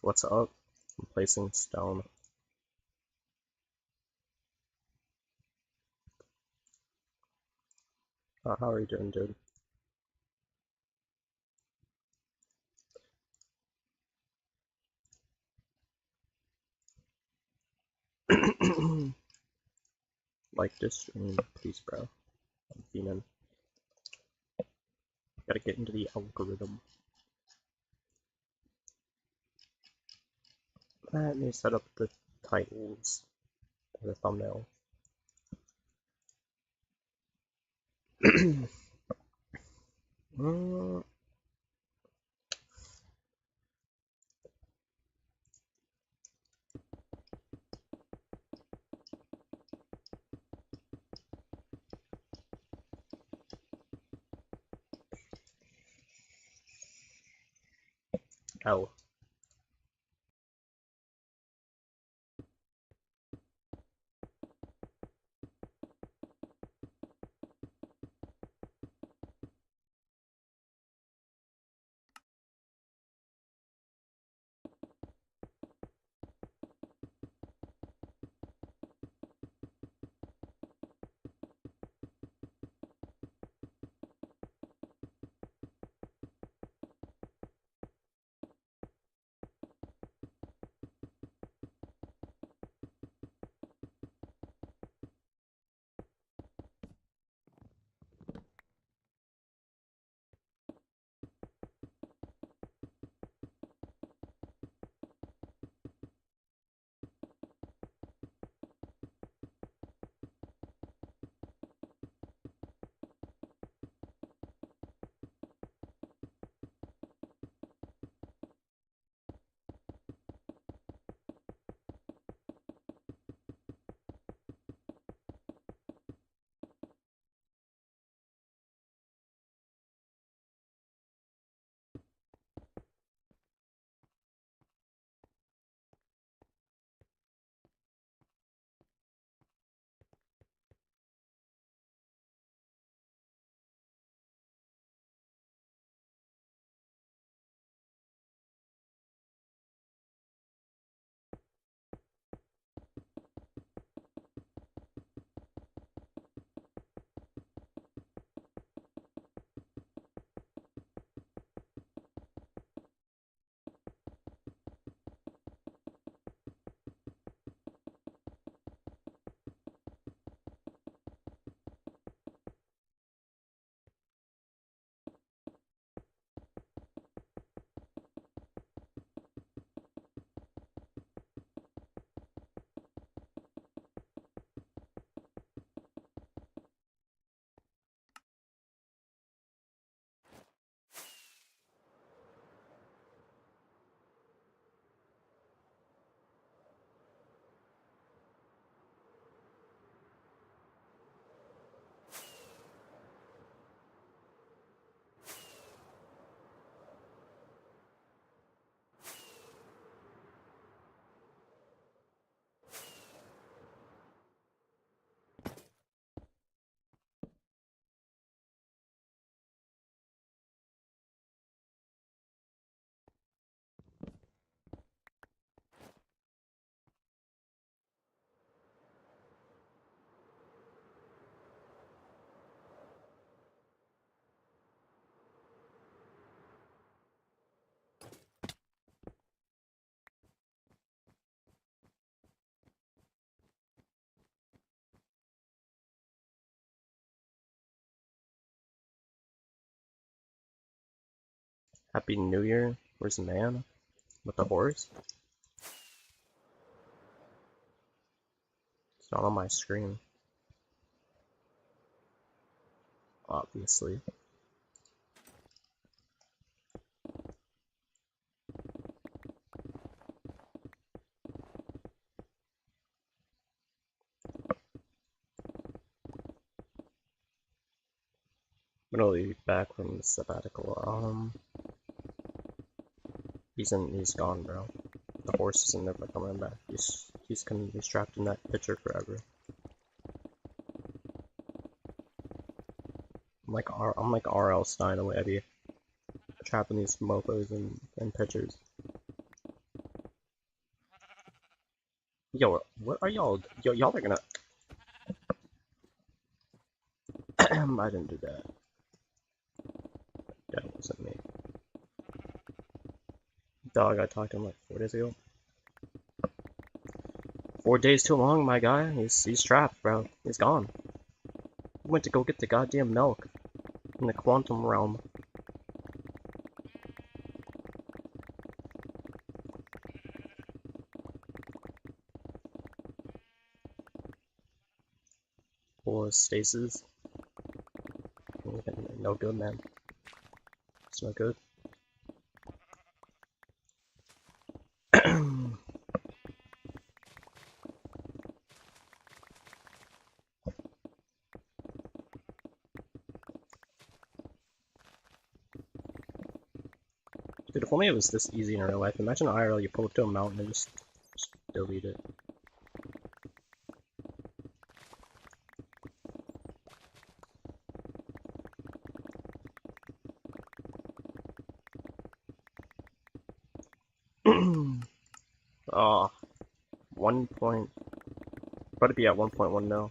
What's up? I'm placing stone. How are you doing, dude? Like this stream, please, bro. I'm fiending. Gotta get into the algorithm. Let me set up the titles for the thumbnail. Oh. Happy New Year. Where's the man? With the horse? It's not on my screen. Obviously. I'm gonna leave back from the sabbatical. He's gone, bro. The horse isn't never coming back. He's gonna be trapped in that picture forever. I'm like R.L. Stein the way I be trapping these mofos and pictures. Yo, what are y'all? Yo, y'all are gonna. I didn't do that. That wasn't me. Dog, I talked to him like 4 days ago. 4 days too long, my guy. He's trapped, bro. He's gone. He went to go get the goddamn milk in the quantum realm. Full of stasis. No good, man. It's no good. Dude, if only it was this easy in real life. Imagine IRL, you pull up to a mountain and just delete it. Oh, 1 point. About to be at 1.1 mil.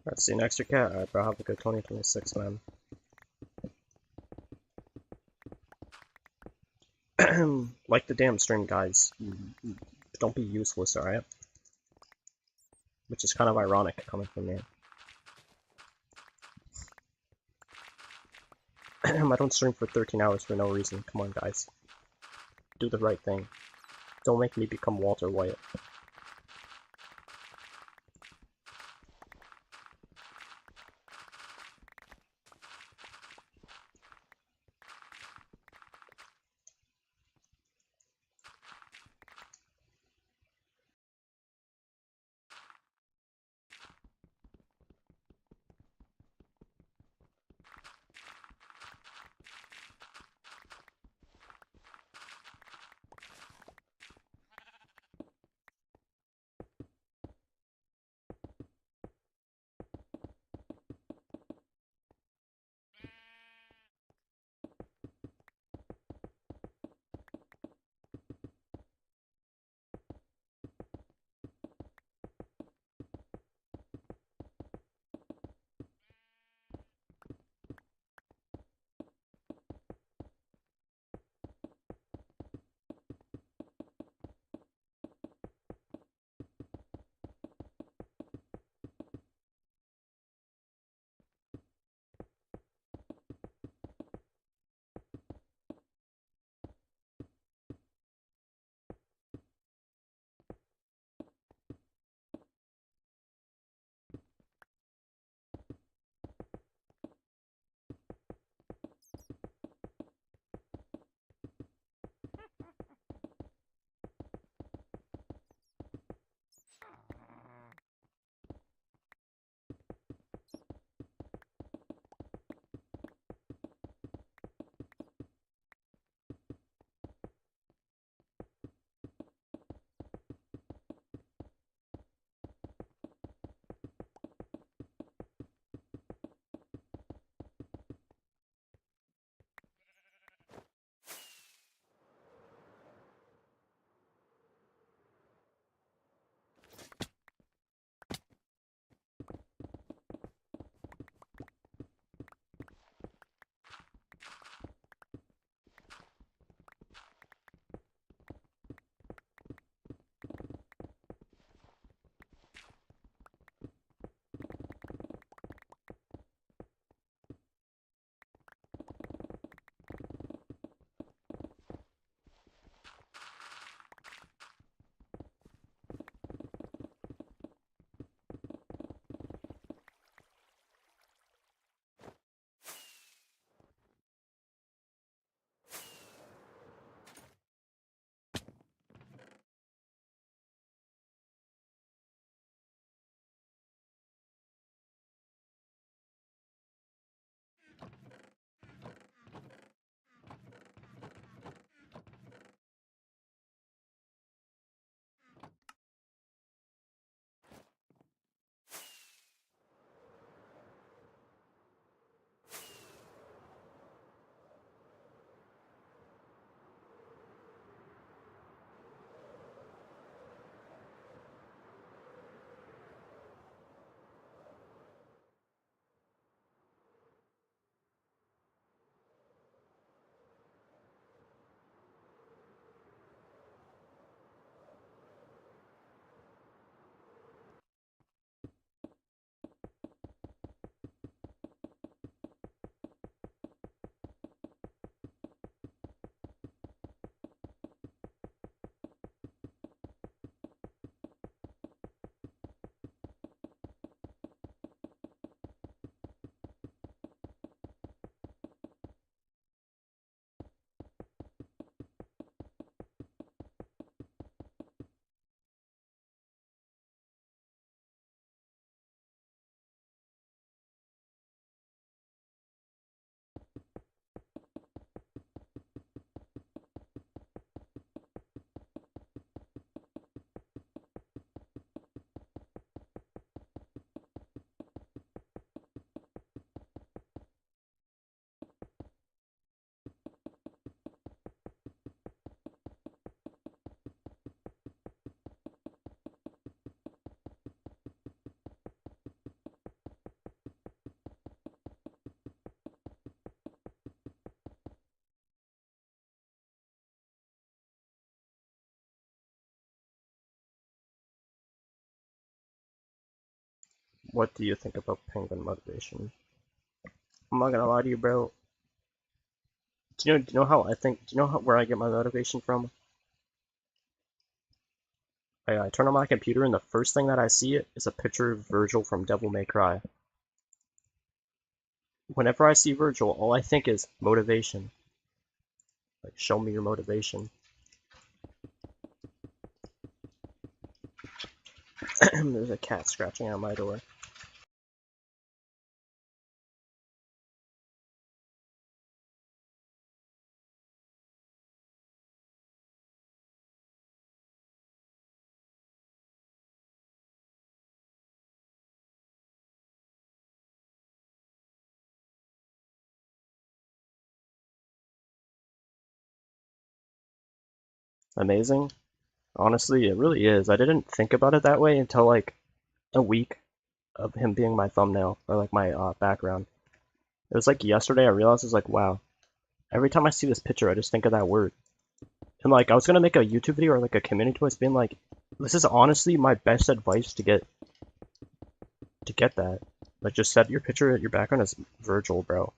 Alright, see you next year, cat. Alright, bro, have a good 2026, man. Like the damn stream, guys. Don't be useless, alright? Which is kind of ironic coming from me. I don't stream for 13 hours for no reason. Come on, guys. Do the right thing. Don't make me become Walter White. What do you think about penguin motivation? I'm not gonna lie to you, bro. Do you know how I think? Do you know where I get my motivation from? I turn on my computer and the first thing that I see is a picture of Virgil from Devil May Cry. Whenever I see Virgil, all I think is motivation. Like, show me your motivation. There's a cat scratching at my door. Amazing? Honestly, it really is. I didn't think about it that way until like a week of him being my thumbnail or like my background. It was like yesterday I realized I was like, wow, every time I see this picture, I just think of that word. And like, I was gonna make a YouTube video or like a community post being like, this is honestly my best advice to get that. Like, just set your picture, your background as Virgil, bro,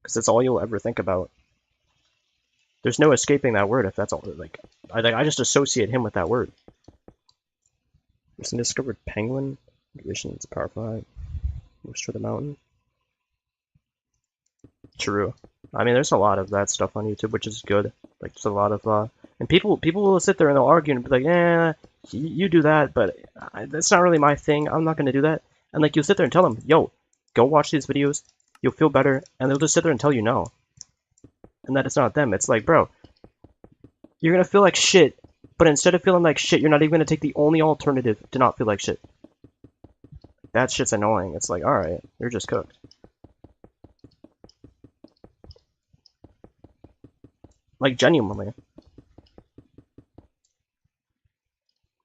because that's all you'll ever think about. There's no escaping that word if that's all. Like, I just associate him with that word. There's an discovered penguin. Visions power plant. Moves to the mountain. True. I mean, there's a lot of that stuff on YouTube, which is good. Like, there's a lot of and people will sit there and they'll argue and be like, "Eh, you do that, but that's not really my thing. I'm not gonna do that." And like, you'll sit there and tell them, "Yo, go watch these videos. You'll feel better," and they'll just sit there and tell you no, and that it's not them. It's like, bro, you're gonna feel like shit, but instead of feeling like shit, you're not even gonna take the only alternative to not feel like shit. That shit's annoying. It's like, all right, you're just cooked. Like, genuinely.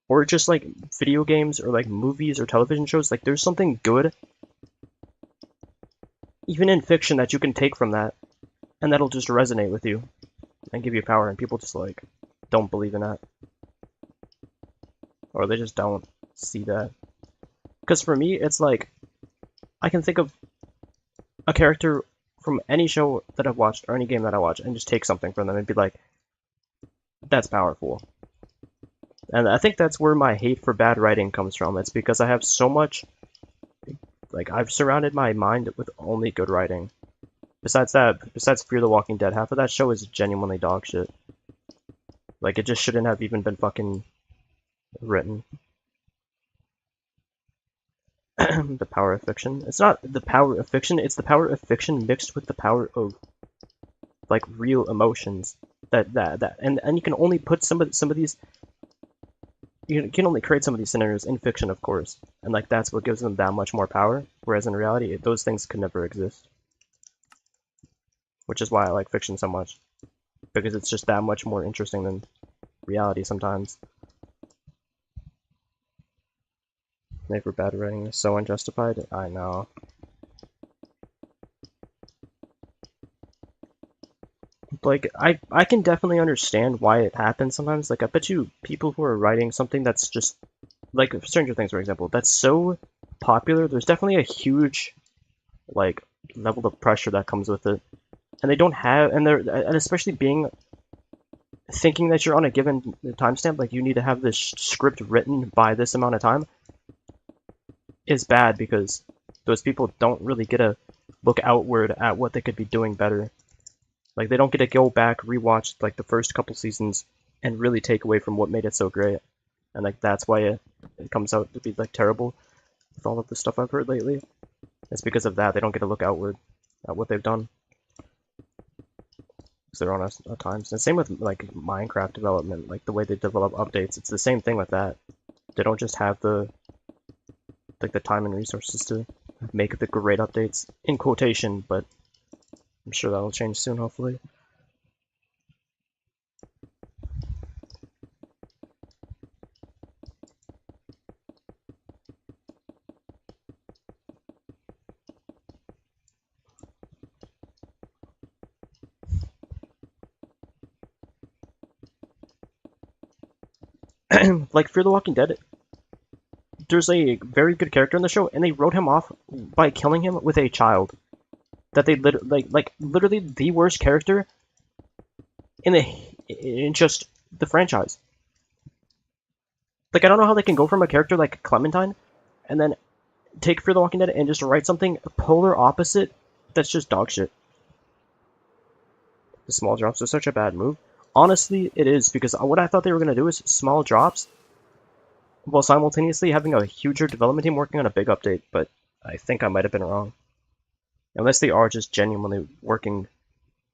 Or just like video games or like movies or television shows, like there's something good, even in fiction, that you can take from that, and that'll just resonate with you and give you power, and people just like don't believe in that. Or they just don't see that. Because for me, it's like, I can think of a character from any show that I've watched or any game that I watch and just take something from them and be like, that's powerful. And I think that's where my hate for bad writing comes from. It's because I have so much, like, I've surrounded my mind with only good writing. Besides Fear the Walking Dead, half of that show is genuinely dog shit. Like, it just shouldn't have even been fucking written. The power of fiction. It's not the power of fiction, it's the power of fiction mixed with the power of, like, real emotions. And you can only put some of these, you can only create some of these scenarios in fiction, of course, and like that's what gives them that much more power, whereas in reality, those things could never exist. Which is why I like fiction so much, because it's just that much more interesting than reality sometimes. Maybe bad writing is so unjustified. I know. Like, I can definitely understand why it happens sometimes. Like, I bet you people who are writing something that's just, like Stranger Things, for example, that's so popular, there's definitely a huge, like, level of pressure that comes with it. And they don't have, and especially thinking that you're on a given timestamp, like you need to have this script written by this amount of time, is bad because those people don't really get to look outward at what they could be doing better. Like, they don't get to go back, rewatch like the first couple seasons, and really take away from what made it so great. And like that's why it comes out to be like terrible with all of the stuff I've heard lately. It's because of that. They don't get to look outward at what they've done. Because they're on a times. And same with like Minecraft development, like the way they develop updates. It's the same thing with that. They don't just have the time and resources to make the great updates, in quotation, but I'm sure that'll change soon, hopefully. Like Fear the Walking Dead, there's a very good character in the show, and they wrote him off by killing him with a child. That they literally the worst character in just the franchise. Like, I don't know how they can go from a character like Clementine, and then take Fear the Walking Dead and just write something polar opposite that's just dog shit. The small drops are such a bad move. Honestly, it is, because what I thought they were going to do is small drops while simultaneously having a huger development team working on a big update, but I think I might have been wrong. Unless they are just genuinely working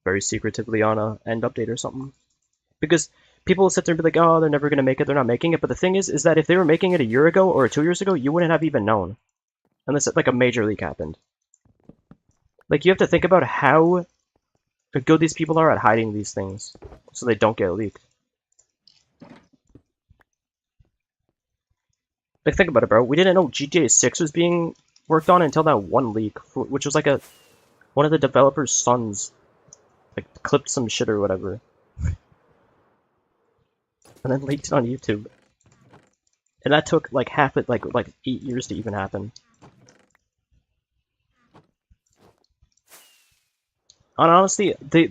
very secretively on a end update or something. Because people will sit there and be like, oh, they're never going to make it, they're not making it, but the thing is that if they were making it a year ago or 2 years ago, you wouldn't have even known. Unless like a major leak happened. Like, you have to think about how good these people are at hiding these things so they don't get leaked. Like, think about it, bro. We didn't know GTA 6 was being worked on until that one leak, which was like one of the developer's sons, like, clipped some shit or whatever. And then leaked it on YouTube. And that took like half it, like 8 years to even happen. And honestly, they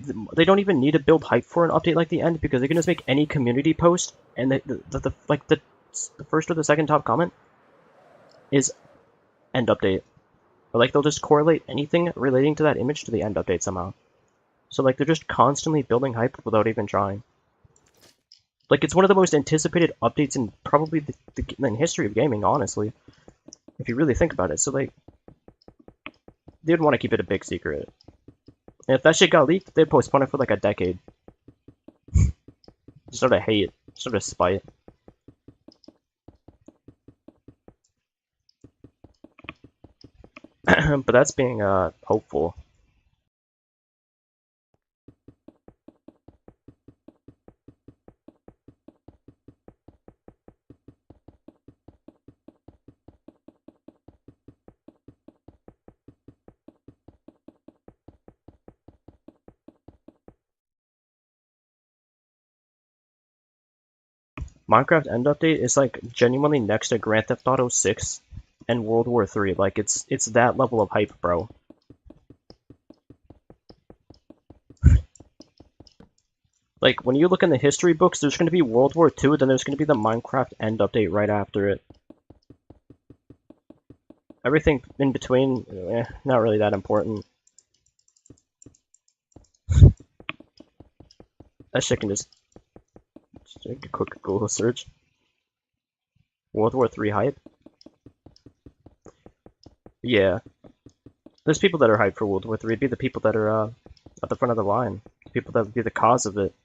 don't even need to build hype for an update like the end, because they can just make any community post, and the first or the second top comment is end update. Or like they'll just correlate anything relating to that image to the end update somehow. So like they're just constantly building hype without even trying. Like, it's one of the most anticipated updates in probably in history of gaming, honestly. If you really think about it. So like, they'd want to keep it a big secret. And if that shit got leaked, they'd postpone it for like a decade. Just out of hate. Just out of spite. But that's being hopeful. Minecraft End Update is like genuinely next to Grand Theft Auto 6 and World War 3. Like, it's that level of hype, bro. Like, when you look in the history books, there's going to be World War 2, then there's going to be the Minecraft End Update right after it. Everything in between, not really that important. That shit can just make a quick Google search. World War 3 hype? Yeah. There's people that are hyped for World War 3. It'd be the people that are at the front of the line. The people that would be the cause of it.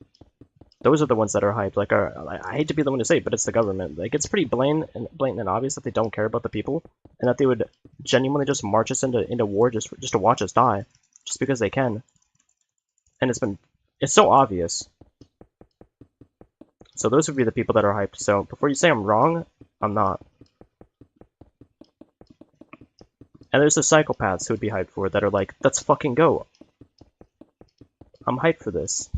Those are the ones that are hyped. Like, I hate to be the one to say it, but it's the government. Like, it's pretty blatant and obvious that they don't care about the people, and that they would genuinely just march us into war just to watch us die, just because they can. And it's so obvious. So those would be the people that are hyped. So before you say I'm wrong, I'm not. And there's the psychopaths who would be hyped for it that are like, let's fucking go. I'm hyped for this.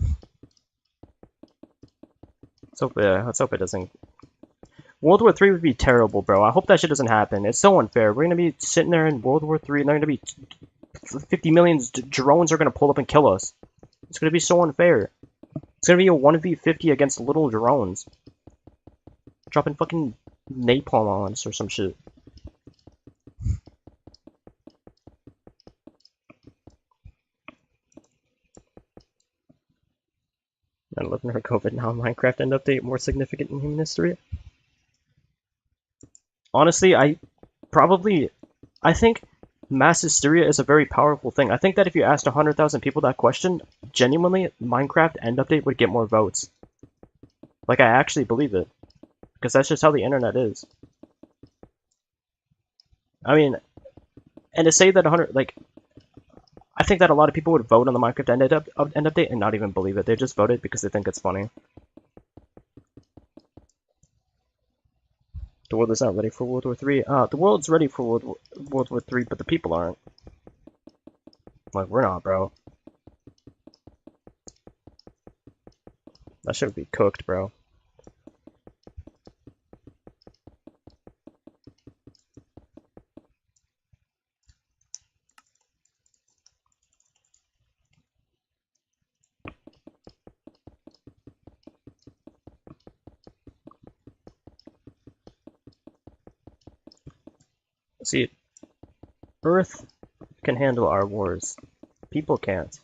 Let's hope it doesn't. World War 3 would be terrible, bro. I hope that shit doesn't happen. It's so unfair. We're gonna be sitting there in World War 3, and they're gonna be 50 million drones are gonna pull up and kill us. It's gonna be so unfair. It's gonna be a 1v50 against little drones. Dropping fucking napalm on us or some shit. And living our COVID now Minecraft End Update more significant in human history. Honestly, I think mass hysteria is a very powerful thing. I think that if you asked 100,000 people that question, genuinely, Minecraft End Update would get more votes. Like, I actually believe it. Because that's just how the internet is. I mean, and to say that 100, like, I think that a lot of people would vote on the Minecraft End Update and not even believe it. They just voted because they think it's funny. The world is not ready for World War 3. The world's ready for World War 3, but the people aren't. Like, we're not, bro. That shit would be cooked, bro. See, Earth can handle our wars. People can't.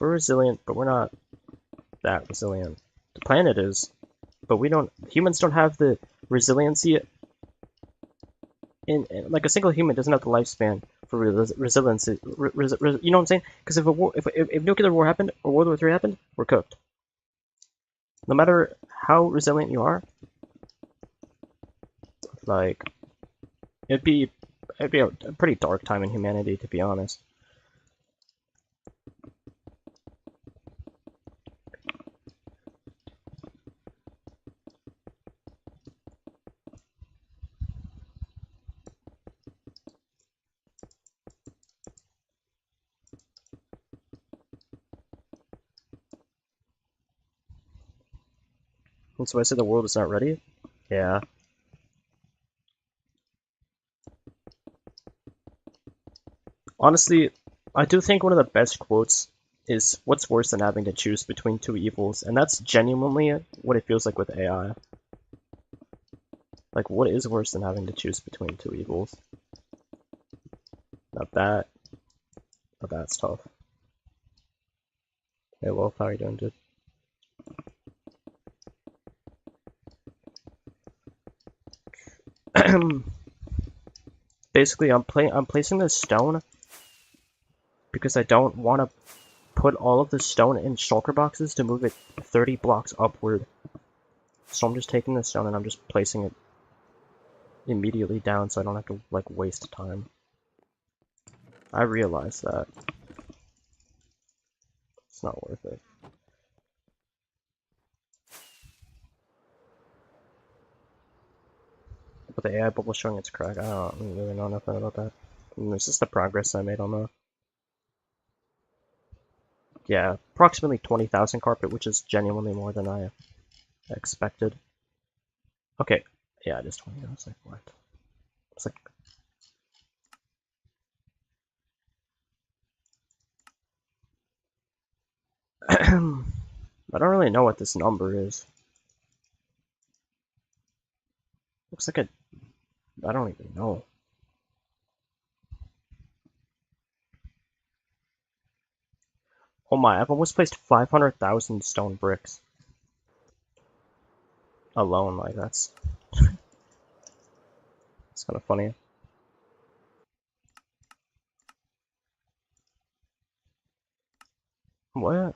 We're resilient, but we're not that resilient. The planet is, but we don't. Humans don't have the resiliency. Like a single human doesn't have the lifespan for resiliency. You know what I'm saying? Because if nuclear war happened or World War III happened, we're cooked. No matter how resilient you are, like it'd be a pretty dark time in humanity, to be honest. And so I said the world is not ready? Yeah. Honestly, I do think one of the best quotes is, "What's worse than having to choose between two evils?" And that's genuinely what it feels like with AI. Like, what is worse than having to choose between two evils? Not that. Now that's tough. Hey Wolf, how are you doing, dude? Basically, I'm placing this stone because I don't want to put all of the stone in shulker boxes to move it 30 blocks upward. So I'm just taking this stone and I'm just placing it immediately down so I don't have to, like, waste time. I realize that. It's not worth it. But the AI bubble showing its crack, I don't really know nothing about that. And it's just the progress I made on the... Yeah, approximately 20,000 carpet, which is genuinely more than I expected. Okay, yeah, it is 20. I was like, what? It's like... I don't really know what this number is. Looks like I don't even know. Oh my, I've almost placed 500,000 stone bricks. Alone, like, that's... It's kind of funny. What?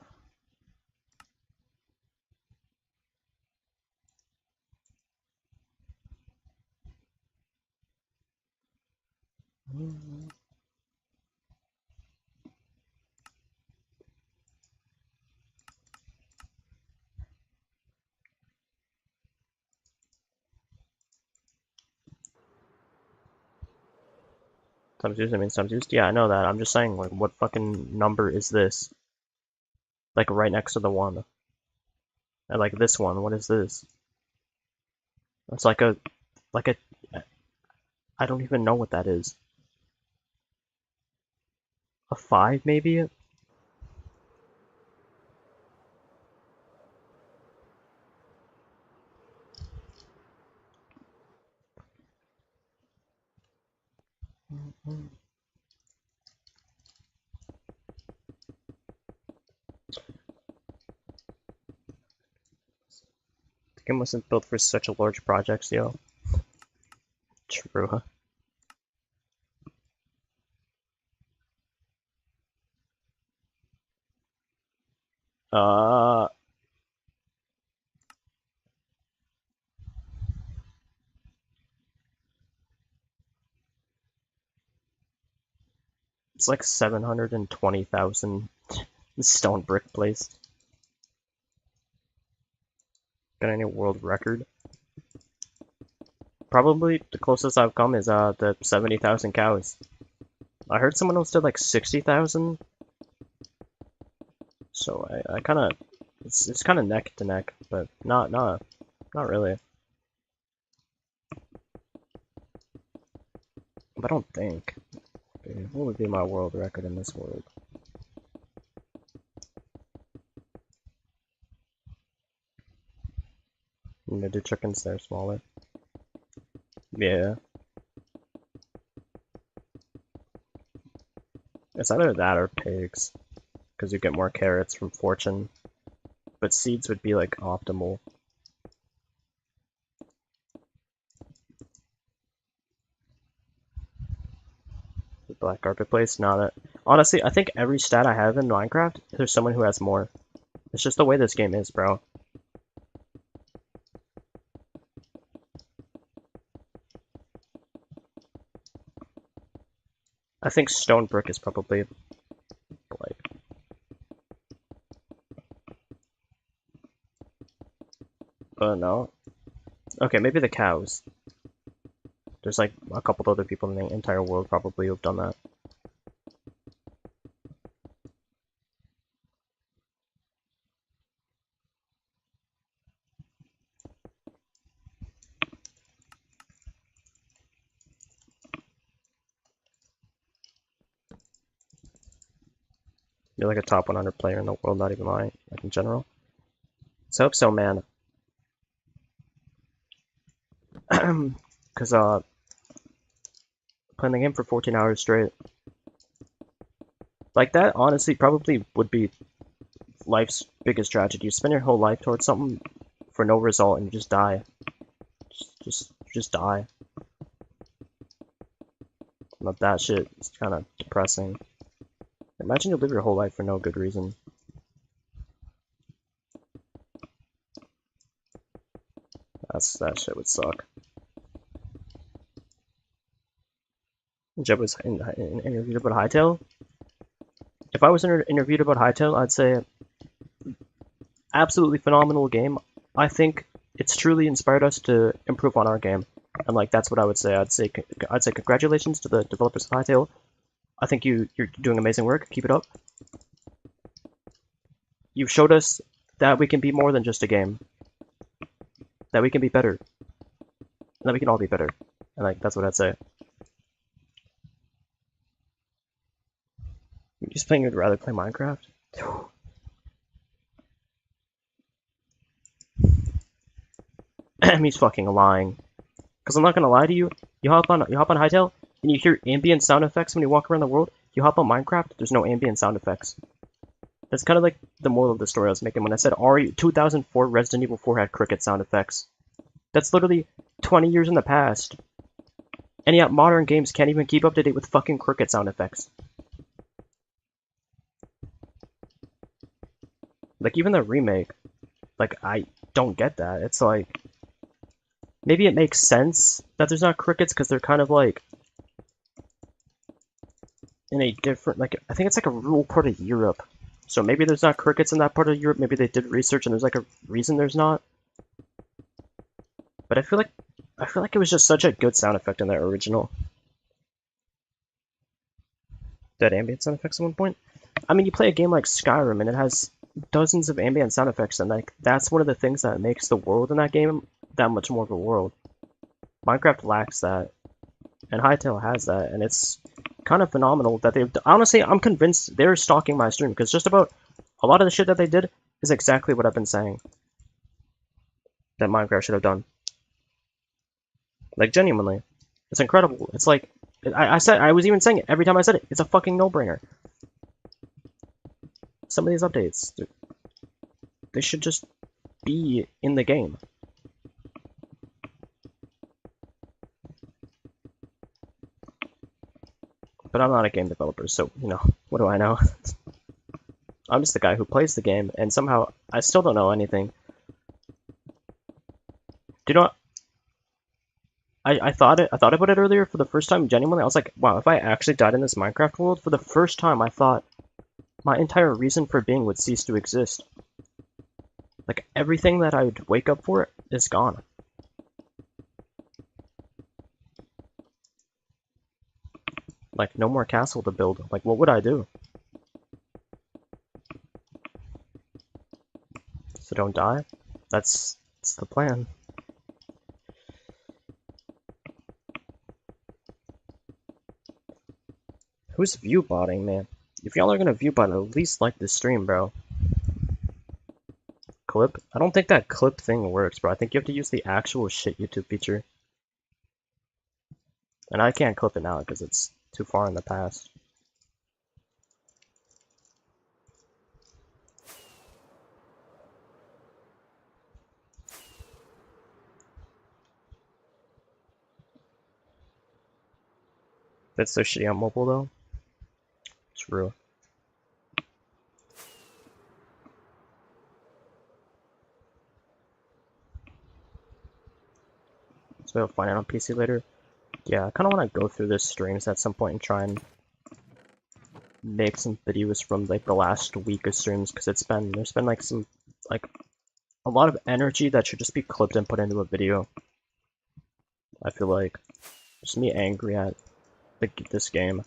Times used, I mean times used? Yeah, I know that. I'm just saying, like, what fucking number is this? Like, right next to the one. And, like, this one, what is this? It's like a... I don't even know what that is. A 5, maybe? The game wasn't built for such a large projects, yo. True, huh? Uh... It's like 720,000 stone brick placed. Got any world record? Probably the closest I've come is the 70,000 cows. I heard someone else did like 60,000. So I kind of it's kind of neck to neck, but not really. But I don't think. What would be my world record in this world? The chickens, they're smaller. Yeah. It's either that or pigs, because you get more carrots from fortune. But seeds would be like optimal. The black carpet place, not it. Honestly, I think every stat I have in Minecraft, there's someone who has more. It's just the way this game is, bro. I think stone brick is probably like. But no. Okay, maybe the cows. There's like a couple other people in the entire world probably who've done that. You're like a top 100 player in the world, not even lying, like in general. So I hope so, man. Because, playing the game for 14 hours straight. Like, that honestly probably would be life's biggest tragedy. You spend your whole life towards something for no result and you just die. Just die. But that shit is kind of depressing. Imagine you live your whole life for no good reason. That shit would suck. Jeb was interviewed about Hytale. If I was interviewed about Hytale, I'd say absolutely phenomenal game. I think it's truly inspired us to improve on our game, and like that's what I would say. I'd say congratulations to the developers of Hytale. I think you're doing amazing work. Keep it up. You've showed us that we can be more than just a game. That we can be better. And that we can all be better. And like that's what I'd say. You're just playing you'd rather play Minecraft? He's fucking lying. Cause I'm not gonna lie to you. You hop on Hytale and you hear ambient sound effects when you walk around the world. You hop on Minecraft, there's no ambient sound effects. That's kind of like the moral of the story I was making when I said 2004 Resident Evil 4 had cricket sound effects. That's literally 20 years in the past. And yet modern games can't even keep up to date with fucking cricket sound effects. Like even the remake, like I don't get that. It's like maybe it makes sense that there's not crickets because they're kind of like in a different, like I think it's like a rural part of Europe. So maybe there's not crickets in that part of Europe. Maybe they did research and there's like a reason there's not. But I feel like it was just such a good sound effect in the original. That ambient sound effects at one point. I mean, you play a game like Skyrim and it has dozens of ambient sound effects, and like that's one of the things that makes the world in that game that much more of a world. Minecraft lacks that, and Hytale has that, and it's kind of phenomenal that they've. Honestly, I'm convinced they're stalking my stream because just about a lot of the shit that they did is exactly what I've been saying that Minecraft should have done. Like genuinely, it's incredible. It's like I was even saying it every time I said it. It's a fucking no-brainer. Some of these updates, they should just be in the game. But I'm not a game developer, so, you know, what do I know? I'm just the guy who plays the game, and somehow I still don't know anything. Do you know what? I thought about it earlier for the first time, genuinely. I was like, wow, if I actually died in this Minecraft world, for the first time I thought my entire reason for being would cease to exist. Like, everything that I'd wake up for is gone. Like, no more castle to build. Like, what would I do? So don't die? That's the plan. Who's view botting, man? If y'all are gonna view bot, at least like this stream, bro. Clip? I don't think that clip thing works, bro. I think you have to use the actual shit YouTube feature. And I can't clip it now because it's too far in the past. That's so shitty on mobile though. True. So we'll find it on PC later. Yeah, I kind of want to go through the streams at some point and try and make some videos from like the last week of streams because there's been like some like a lot of energy that should just be clipped and put into a video. I feel like just me angry at this game.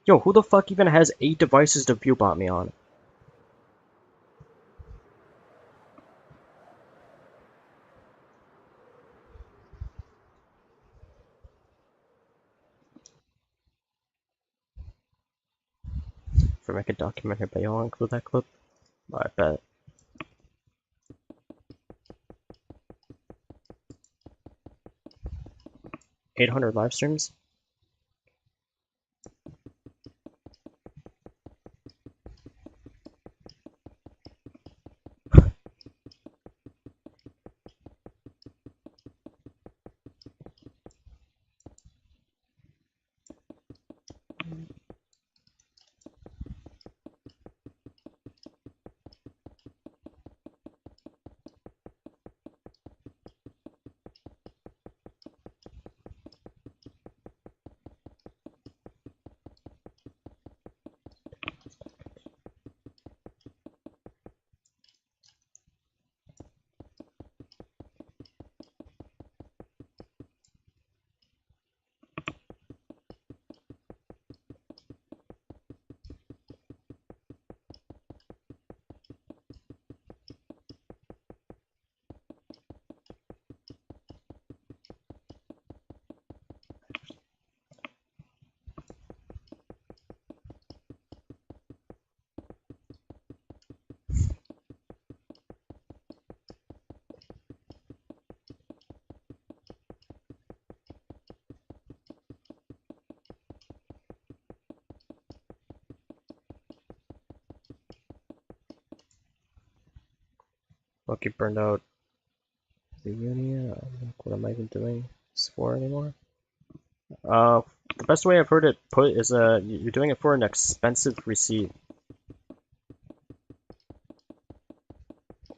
Yo, who the fuck even has 8 devices to viewbot me on? If I make a documentary, but y'all include that clip? I bet. 800 live streams? Lucky burned out the uni. What am I even doing this for anymore? The best way I've heard it put is you're doing it for an expensive receipt.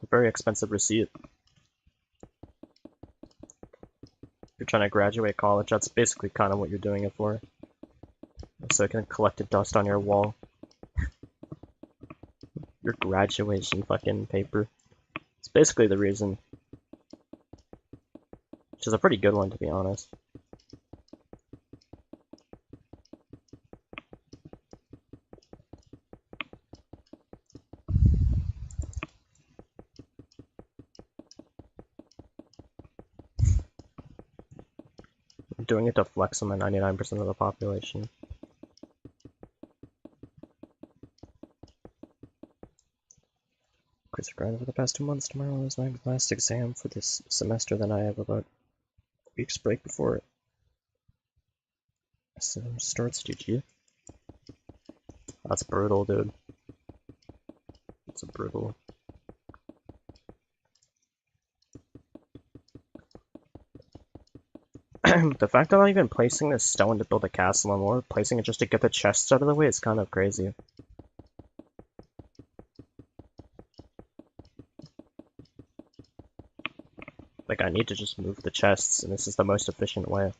A very expensive receipt. If you're trying to graduate college, that's basically kind of what you're doing it for. So it can collect the dust on your wall. Your graduation fucking paper. It's basically the reason. Which is a pretty good one, to be honest. I'm doing it to flex on the 99% of the population. Quiz grind for the past 2 months. Tomorrow is my last exam for this semester, then I have about a week's break before it. So starts GG. That's brutal, dude. It's a brutal. The fact that I'm not even placing this stone to build a castle anymore, placing it just to get the chests out of the way is kind of crazy. Like, I need to just move the chests, and this is the most efficient way.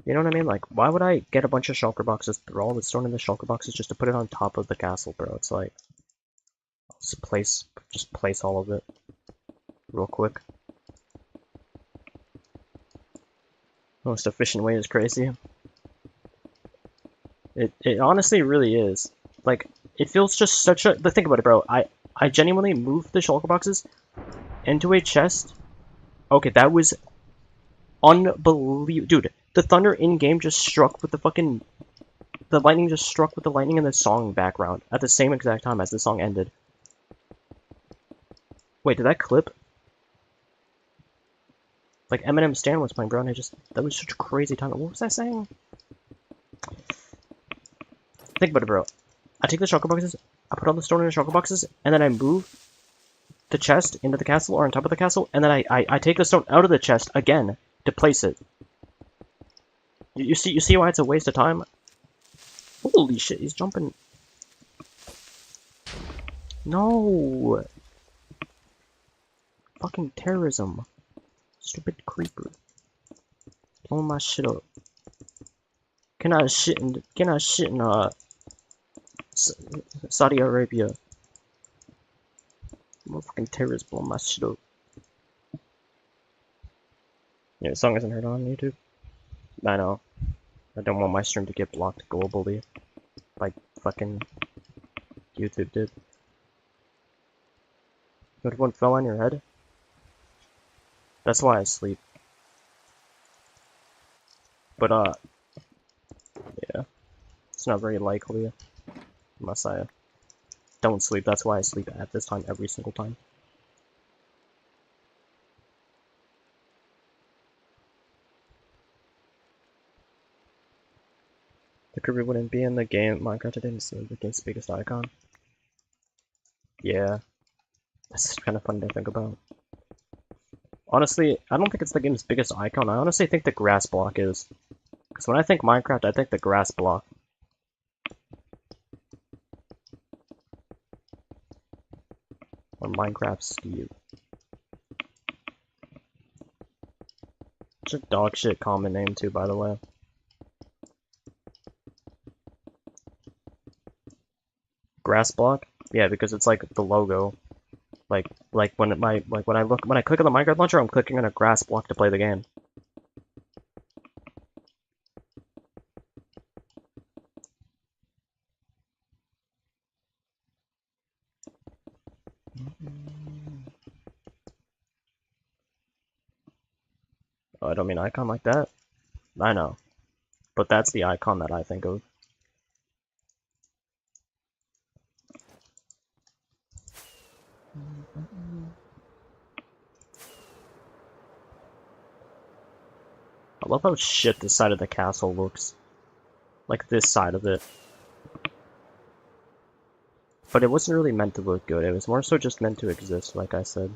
You know what I mean? Like, why would I get a bunch of shulker boxes, throw all the stone in the shulker boxes just to put it on top of the castle, bro? It's like, just place all of it real quick. Most efficient way is crazy. It honestly really is. Like, it feels just such a... But think about it, bro. I genuinely moved the shulker boxes into a chest. Okay, that was unbelievable. Dude, the thunder in-game just struck with the fucking the lightning just struck with the lightning in the song background at the same exact time as the song ended. Wait, did that clip? Like Eminem Stan was playing, bro, and that was such a crazy time. What was I saying? Think about it, bro. I take the shulker boxes, I put all the stone in the shulker boxes, and then I move the chest into the castle or on top of the castle, and then I take the stone out of the chest again to place it. You see why it's a waste of time? Holy shit, he's jumping. No! Fucking terrorism. Stupid creeper. Blowing my shit up. Can I shit in Saudi Arabia? Motherfucking terrorists blowing my shit up. Yeah, the song isn't heard on YouTube. I know. I don't want my stream to get blocked globally. Like fucking YouTube did. What one fell on your head? That's why I sleep. But yeah. It's not very likely. Unless I don't sleep. That's why I sleep at this time every single time. The creeper wouldn't be in the game. Minecraft didn't see the game's biggest icon. Yeah. That's kind of fun to think about. Honestly, I don't think it's the game's biggest icon. I honestly think the grass block is. Because when I think Minecraft, I think the grass block. Or Minecraft Steve. It's a dog shit common name too, by the way. Grass block? Yeah, because it's like the logo. Like when I click on the Minecraft launcher, I'm clicking on a grass block to play the game. Oh, I don't mean icon like that. I know. But that's the icon that I think of. I love how shit this side of the castle looks. Like this side of it. But it wasn't really meant to look good, it was more so just meant to exist, like I said.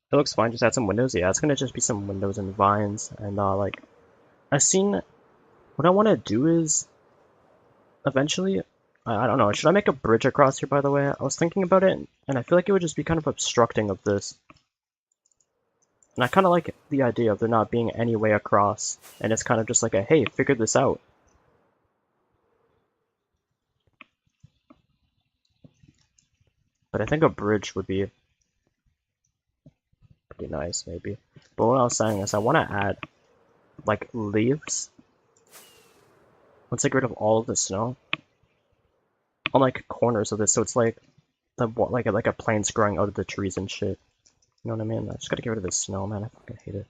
It looks fine, just add some windows. Yeah, it's gonna just be some windows and vines, and like, I've seen, what I want to do is, eventually, I don't know, should I make a bridge across here, by the way? I was thinking about it, and I feel like it would just be kind of obstructing of this. And I kind of like the idea of there not being any way across, and it's kind of just like a, hey, figure this out. But I think a bridge would be pretty nice, maybe. But what I was saying is I want to add, like, leaves. Once I get rid of all of the snow. On, like, corners of this, so it's like, like a plants growing out of the trees and shit. You know what I mean? I just gotta get rid of the snow, man. I fucking hate it.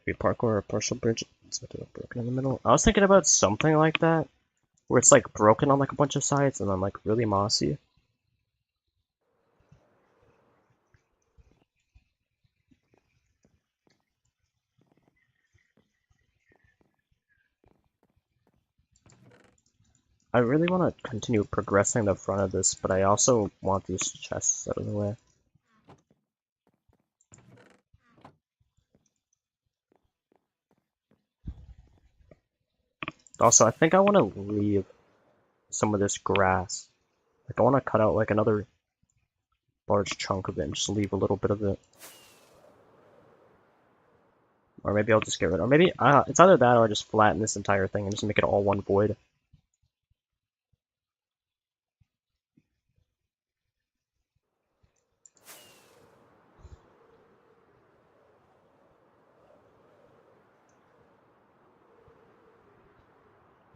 Maybe parkour or partial bridge. It's broken in the middle. I was thinking about something like that. Where it's like broken on like a bunch of sides and then like really mossy. I really want to continue progressing the front of this, but I also want these chests out of the way. Also, I think I want to leave some of this grass. Like, I want to cut out like another large chunk of it and just leave a little bit of it. Or maybe I'll just get rid of it. Or maybe, it's either that or I just flatten this entire thing and just make it all one void.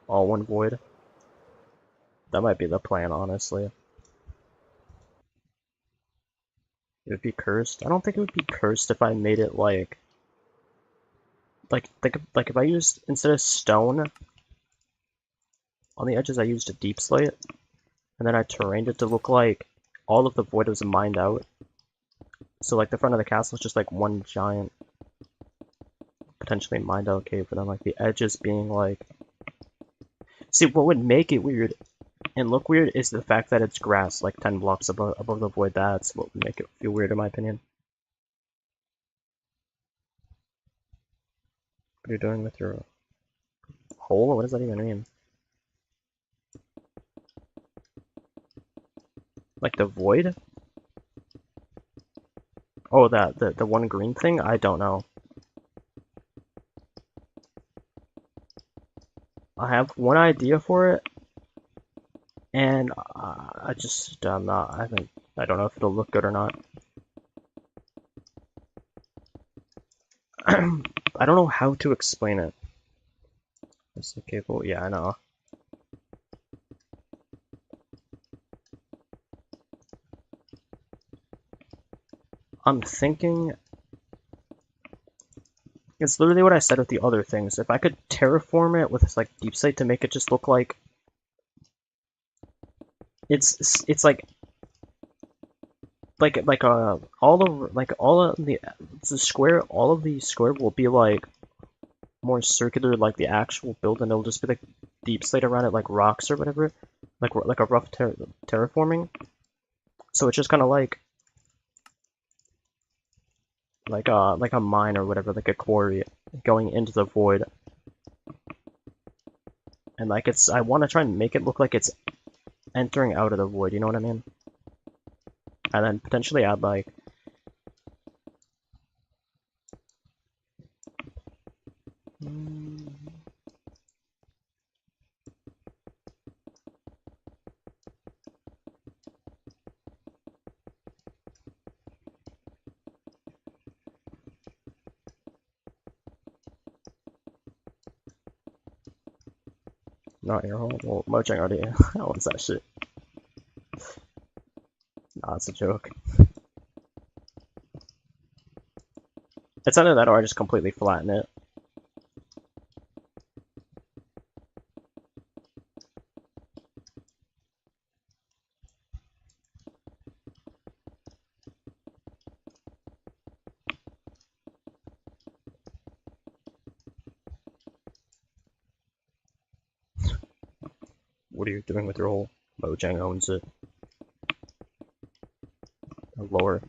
all one void. That might be the plan, honestly. It would be cursed. I don't think it would be cursed if I made it like if I used, instead of stone on the edges, I used a deep slate, and then I terrained it to look like all of the void was mined out. So like the front of the castle is just like one giant, potentially mined out cave, but then like the edges being like. See, what would make it weird and look weird is the fact that it's grass, like 10 blocks above the void. That's what would make it feel weird, in my opinion. What are you doing with your hole? What does that even mean? Like the void? Oh, the one green thing? I don't know. I have one idea for it, and I just I'm not. I don't know if it'll look good or not. I don't know how to explain it. It's the cable. Yeah, I know. I'm thinking it's literally what I said with the other things. If I could terraform it with this like deep slate to make it just look like it's all of the it's a square. All of the square will be like more circular, like the actual build, and it'll just be like deep slate around it, like rocks or whatever, like a rough terraforming. So it's just kind of like a mine or whatever, like a quarry going into the void. And like I want to try and make it look like it's entering out of the void. You know what I mean? And then potentially add like. Not your home. Well, Mojang already owns that shit. Nah, it's a joke. It's either that or I just completely flatten it. What are you doing with your hole? Mojang owns it. Lower.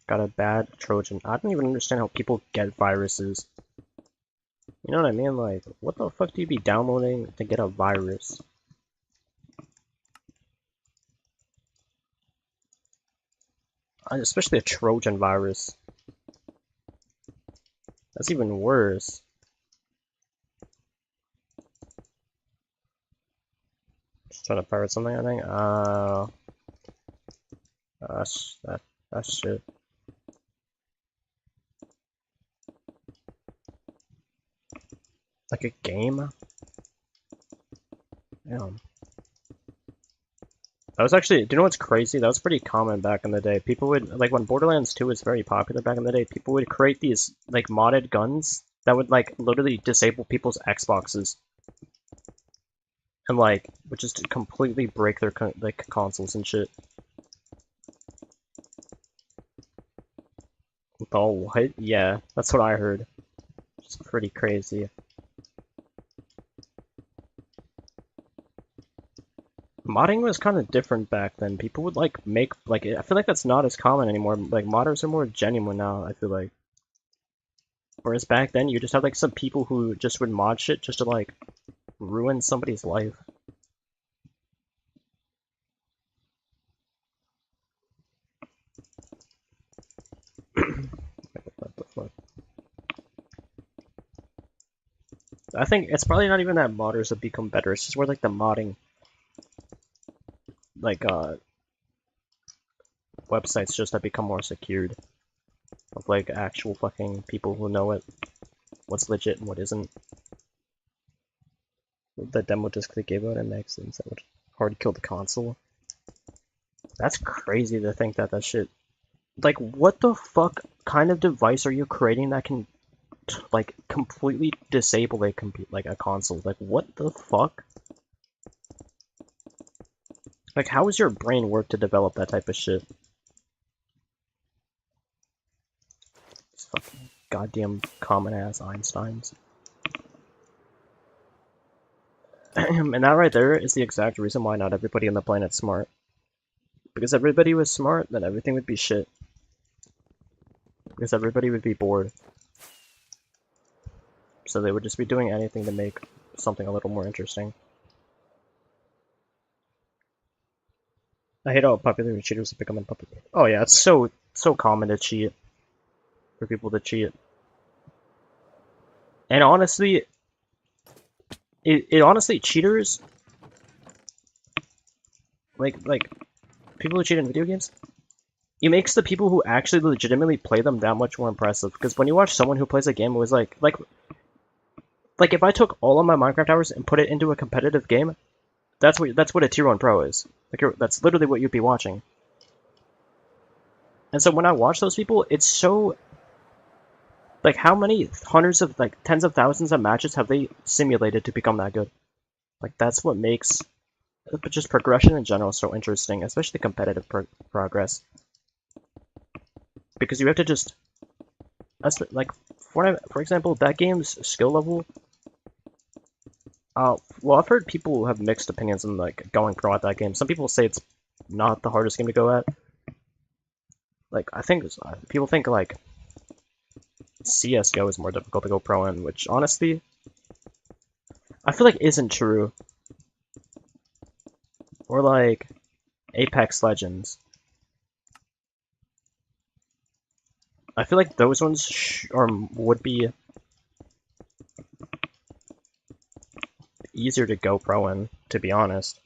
got a bad Trojan. I don't even understand how people get viruses. You know what I mean? Like, what the fuck do you be downloading to get a virus? Especially a Trojan virus. That's even worse. Just trying to pirate something, I think. That's shit. Like a game? Damn. That was actually, do you know what's crazy? That was pretty common back in the day. People would, like when Borderlands 2 was very popular back in the day, people would create these, like, modded guns that would, like, literally disable people's Xboxes. And, like, would just completely break their, like, consoles and shit. Oh, what? Yeah, that's what I heard. It's pretty crazy. Modding was kind of different back then. People would like make like I feel like that's not as common anymore. Like modders are more genuine now, I feel like. Whereas back then you just had like some people who just would mod shit just to like ruin somebody's life. What the fuck? I think it's probably not even that modders have become better. It's just where like the modding like websites just have become more secured. Of like actual fucking people who know what's legit and what isn't. The demo disc they gave out MX and that would hard kill the console. That's crazy to think that shit. Like, what the fuck kind of device are you creating that can like completely disable a console? Like, what the fuck? Like, how does your brain work to develop that type of shit? These fucking goddamn common ass Einsteins. And that right there is the exact reason why not everybody on the planet's smart. Because if everybody was smart, then everything would be shit. Because everybody would be bored. So they would just be doing anything to make something a little more interesting. I hate how popular cheaters have become in public. Oh yeah, it's so common to cheat. For people to cheat. And honestly, it honestly, cheaters, like people who cheat in video games, it makes the people who actually legitimately play them that much more impressive. Because when you watch someone who plays a game, it was like if I took all of my Minecraft hours and put it into a competitive game, that's what a tier 1 pro is. Like that's literally what you'd be watching. And so when I watch those people, it's so like how many hundreds of like tens of thousands of matches have they simulated to become that good? Like that's what makes just progression in general so interesting, especially competitive progress. Because you have to just like for example, that game's skill level. Well, I've heard people have mixed opinions on like going pro at that game. Some people say it's not the hardest game to go at. Like I think people think like CS:GO is more difficult to go pro in, which honestly, I feel like isn't true. Or like Apex Legends. I feel like those ones would be easier to go pro in, to be honest.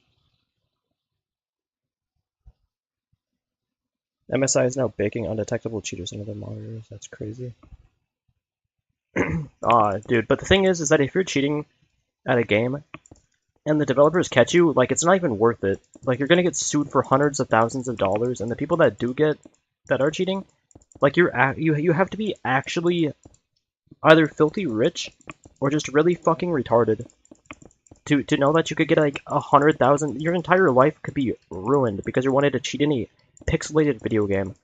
MSI is now baking undetectable cheaters into their monitors. That's crazy. Dude, but the thing is that if you're cheating at a game and the developers catch you, like, it's not even worth it. Like, you're gonna get sued for hundreds of thousands of dollars, and the people that are cheating, like, you have to be actually either filthy rich or just really fucking retarded to know that you could get like 100,000. Your entire life could be ruined because you wanted to cheat in a pixelated video game.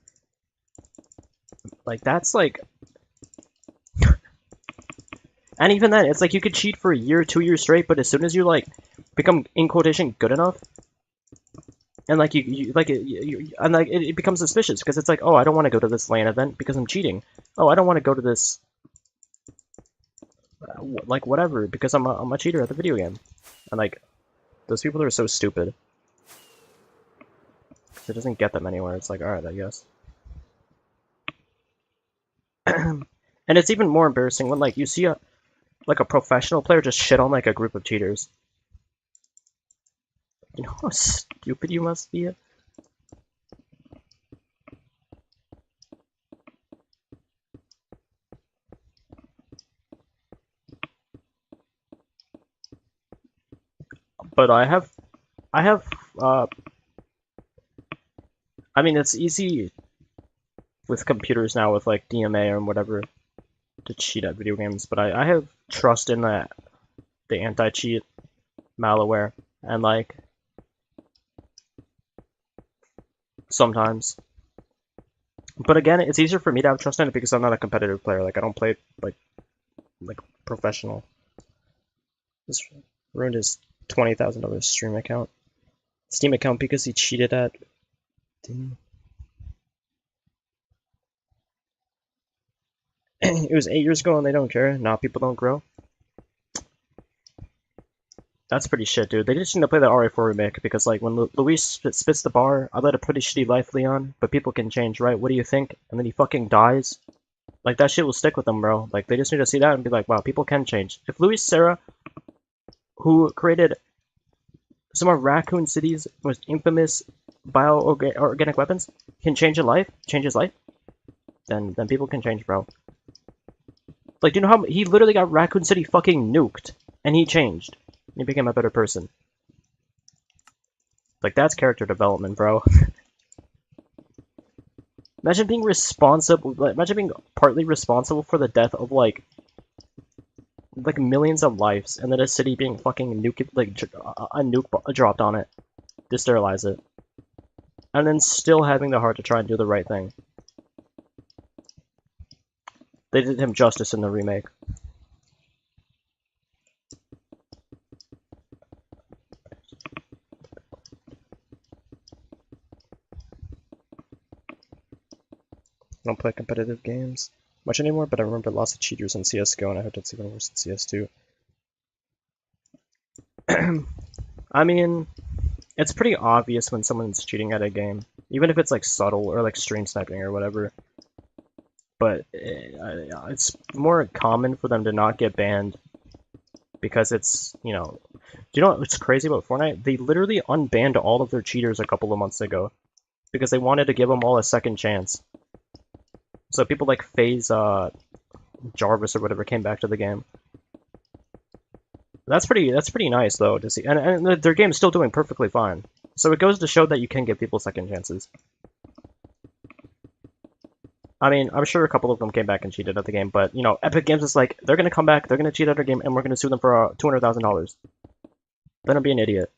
Like that's like, and even then, it's like you could cheat for a year, 2 years straight, but as soon as you like become in quotation good enough, And like and like it becomes suspicious because it's like, oh, I don't want to go to this LAN event because I'm cheating. Oh, I don't want to go to this like whatever because I'm a cheater at the video game. And like those people are so stupid. 'Cause it doesn't get them anywhere. It's like, all right, I guess. And it's even more embarrassing when like you see a professional player just shit on like a group of cheaters. You know how stupid you must be? But I have, I mean, it's easy with computers now with like DMA or whatever to cheat at video games, but I have trust in the anti-cheat malware, and like sometimes. But again, it's easier for me to have trust in it because I'm not a competitive player. Like I don't play like professional. This ruined his $20,000 stream account, Steam account because he cheated at. It was 8 years ago and they don't care. Now people don't grow. That's pretty shit, dude. They just need to play the RA4 remake because, like, when Luis spits the bar, I led a pretty shitty life, Leon, but people can change, right? What do you think? And then he fucking dies. Like, that shit will stick with them, bro. Like, they just need to see that and be like, wow, people can change. If Luis Serra, who created some of Raccoon City's most infamous bio-organic weapons, can change his life, then people can change, bro. Like, do you know how he literally got Raccoon City fucking nuked, and he changed. He became a better person. Like, that's character development, bro. Imagine being responsible, imagine being partly responsible for the death of, like millions of lives, and then a city being fucking nuked, like, a nuke dropped on it to sterilize it. And then still having the heart to try and do the right thing. They did him justice in the remake. I don't play competitive games much anymore, but I remember lots of cheaters in CSGO, and I hope it's even worse in CS2. I mean, it's pretty obvious when someone's cheating at a game, even if it's like subtle or like stream sniping or whatever. But it's more common for them to not get banned because it's, you know, do you know what's crazy about Fortnite? They literally unbanned all of their cheaters a couple of months ago because they wanted to give them all a second chance. So people like FaZe Jarvis or whatever came back to the game. That's pretty nice though to see, and their game's still doing perfectly fine. So it goes to show that you can give people second chances. I mean, I'm sure a couple of them came back and cheated at the game, but you know, Epic Games is like, they're gonna come back, they're gonna cheat at our game, and we're gonna sue them for $200,000. Then I'd be an idiot.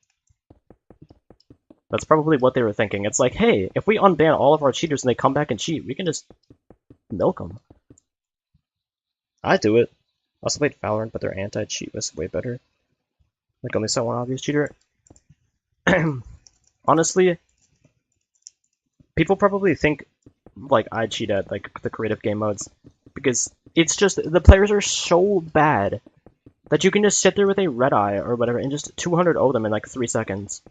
That's probably what they were thinking. It's like, hey, if we unban all of our cheaters and they come back and cheat, we can just milk them. I'd do it. I also played Valorant, but their anti-cheat was way better. Like, only saw one obvious cheater. Honestly, people probably think, like, I cheat at, like, the creative game modes. Because it's just, the players are so bad that you can just sit there with a red eye or whatever and just 200-0 them in, like, 3 seconds.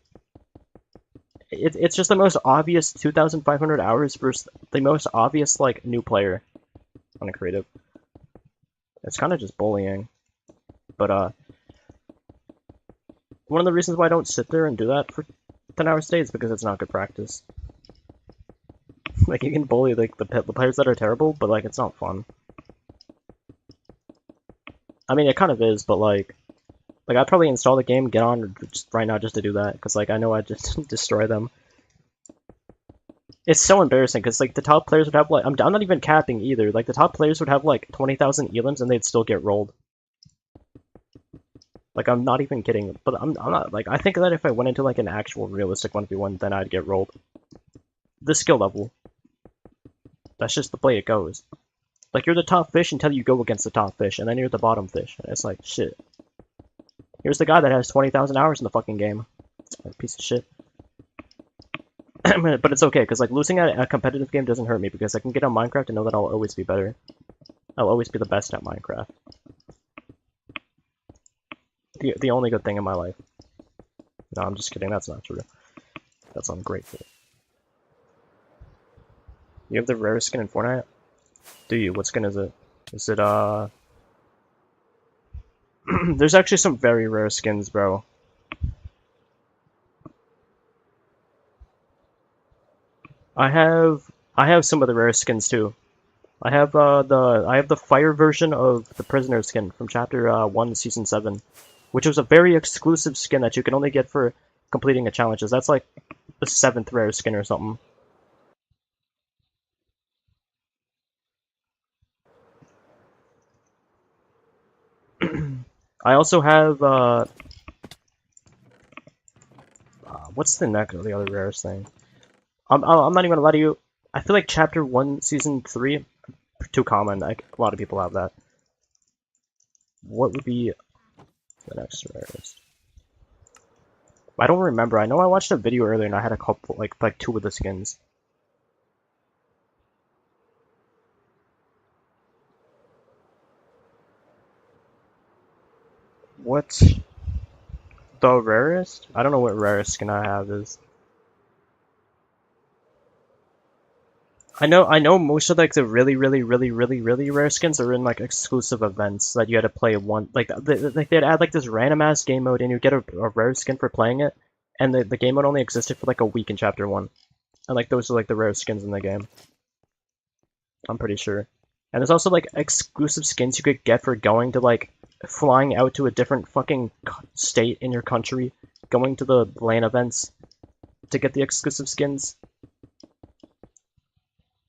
It's just the most obvious 2,500 hours versus the most obvious, like, new player on a creative. It's kind of just bullying. But, one of the reasons why I don't sit there and do that for 10 hours a day is because it's not good practice. Like, you can bully, like, the players that are terrible, but, like, it's not fun. I mean, it kind of is, but, like, I'd probably install the game, get on just right now just to do that, because, like, I know I'd just destroy them. It's so embarrassing, because, like, the top players would have, like, I'm not even capping either, like, the top players would have, like, 20,000 elims and they'd still get rolled. Like, I'm not even kidding, but I'm not, like, I think that if I went into, like, an actual realistic 1v1, then I'd get rolled. The skill level. That's just the way it goes. Like, you're the top fish until you go against the top fish, and then you're the bottom fish, and it's like, shit. Here's the guy that has 20,000 hours in the fucking game. Piece of shit. But it's okay, because like losing at a competitive game doesn't hurt me, because I can get on Minecraft and know that I'll always be better. I'll always be the best at Minecraft. The only good thing in my life. No, I'm just kidding, that's not true. That's ungrateful. You have the rarest skin in Fortnite? Do you? What skin is it? Is it, There's actually some very rare skins, bro. I have some of the rare skins too. I have the fire version of the prisoner skin from chapter 1 season 7, which was a very exclusive skin that you can only get for completing a challenges. That's like the 7th rare skin or something. I also have what's the other rarest thing? I'm not even gonna lie to you. I feel like chapter 1 season 3 too common. Like a lot of people have that. What would be the next rarest? I don't remember. I know I watched a video earlier and I had a couple, like 2 of the skins. What's the rarest? I don't know what rarest skin I have is. I know most of like the really rare skins are in like exclusive events that you had to play one. Like they'd add like this random ass game mode and you get a rare skin for playing it, and the game mode only existed for like a week in chapter 1, and like those are like the rare skins in the game. I'm pretty sure. And there's also like exclusive skins you could get for going to like flying out to a different fucking state in your country, going to the LAN events to get the exclusive skins.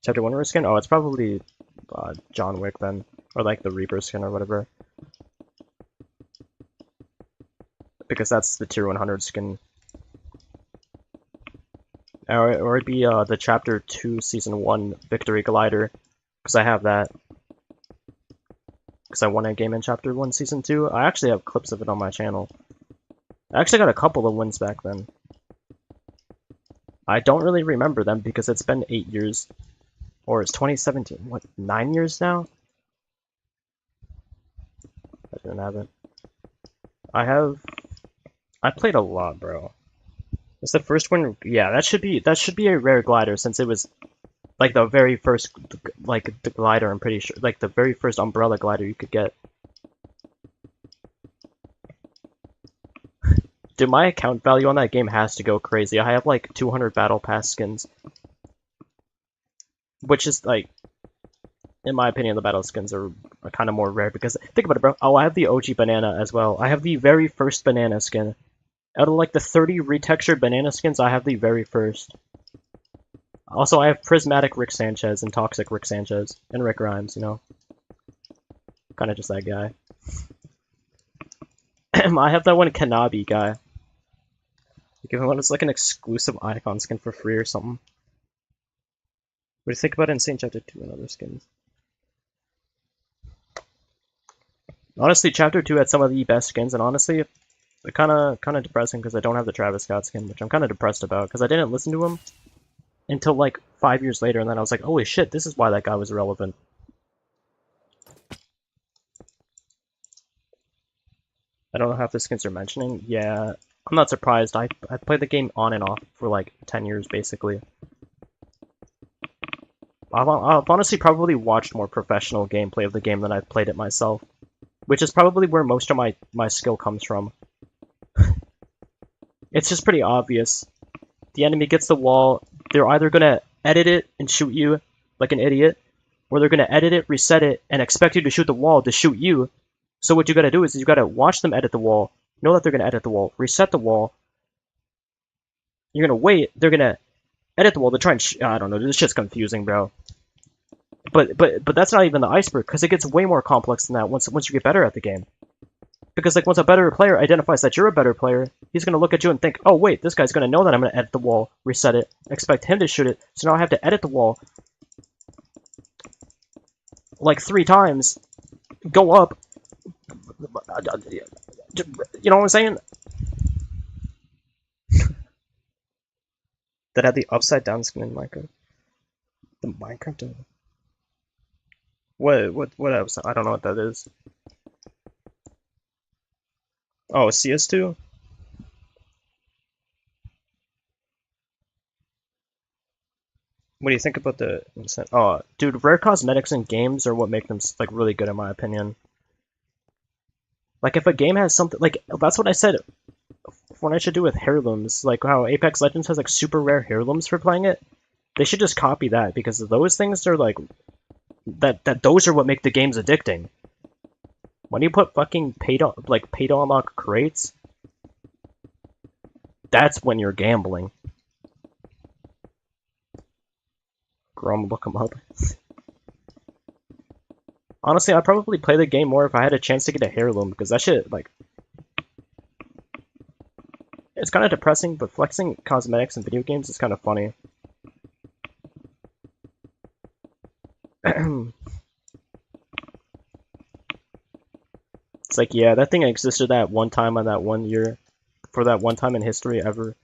Chapter 1 rare skin? Oh, it's probably John Wick then. Or like the Reaper skin or whatever. Because that's the tier 100 skin. Or it'd be the chapter 2 season 1 victory glider. Because I have that. Because I won a game in chapter 1 season 2. I actually have clips of it on my channel. I actually got a couple of wins back then. I don't really remember them because it's been 8 years. Or it's 2017. What, 9 years now? I didn't have it. I played a lot, bro. It's the first one. Yeah, that should be a rare glider since it was like the very first like the glider. I'm pretty sure like the very first umbrella glider you could get. Dude, my account value on that game has to go crazy. I have like 200 battle pass skins, which is like, in my opinion, the battle skins are kind of more rare because think about it, bro. Oh, I have the OG banana as well. I have the very first banana skin. Out of like the 30 retextured banana skins, I have the very first. Also, I have Prismatic Rick Sanchez and Toxic Rick Sanchez and Rick Grimes, you know? Kind of just that guy. I have that one Kanabi guy. Give him one, it's like an exclusive icon skin for free or something. What do you think about Insane Chapter 2 and other skins? Honestly, Chapter 2 had some of the best skins, and honestly, they're kind of depressing because I don't have the Travis Scott skin, which I'm kind of depressed about because I didn't listen to him until like 5 years later, and then I was like, holy shit, this is why that guy was relevant. I don't know how the skins are mentioning. Yeah, I'm not surprised. I played the game on and off for like 10 years basically. I've honestly probably watched more professional gameplay of the game than I've played it myself, which is probably where most of my skill comes from. It's just pretty obvious. The enemy gets the wall, they're either gonna edit it and shoot you like an idiot, or they're gonna edit it, reset it, and expect you to shoot the wall to shoot you. So what you gotta do is you gotta watch them edit the wall, know that they're gonna edit the wall, reset the wall. You're gonna wait, they're gonna edit the wall to try and I don't know, this shit's confusing, bro. But that's not even the iceberg, because it gets way more complex than that once you get better at the game. Because like once a better player identifies that you're a better player, he's gonna look at you and think, oh wait, this guy's gonna know that I'm gonna edit the wall, reset it, expect him to shoot it, so now I have to edit the wall like 3 times, go up. You know what I'm saying? that had the upside down skin in Minecraft. The Minecraft. What else? I don't know what that is. Oh, CS2. What do you think about the? Oh, dude, rare cosmetics in games are what make them like really good in my opinion. Like if a game has something like that's what I said. What I should do with heirlooms, like how Apex Legends has like super rare heirlooms for playing it. They should just copy that because those things are like those are what make the games addicting. When you put fucking pay to unlock crates, that's when you're gambling. Grum, look them up. Honestly, I'd probably play the game more if I had a chance to get a heirloom because that shit like it's kind of depressing, but flexing cosmetics in video games is kind of funny. It's like, yeah, that thing existed that one time on that 1 year, for that one time in history ever,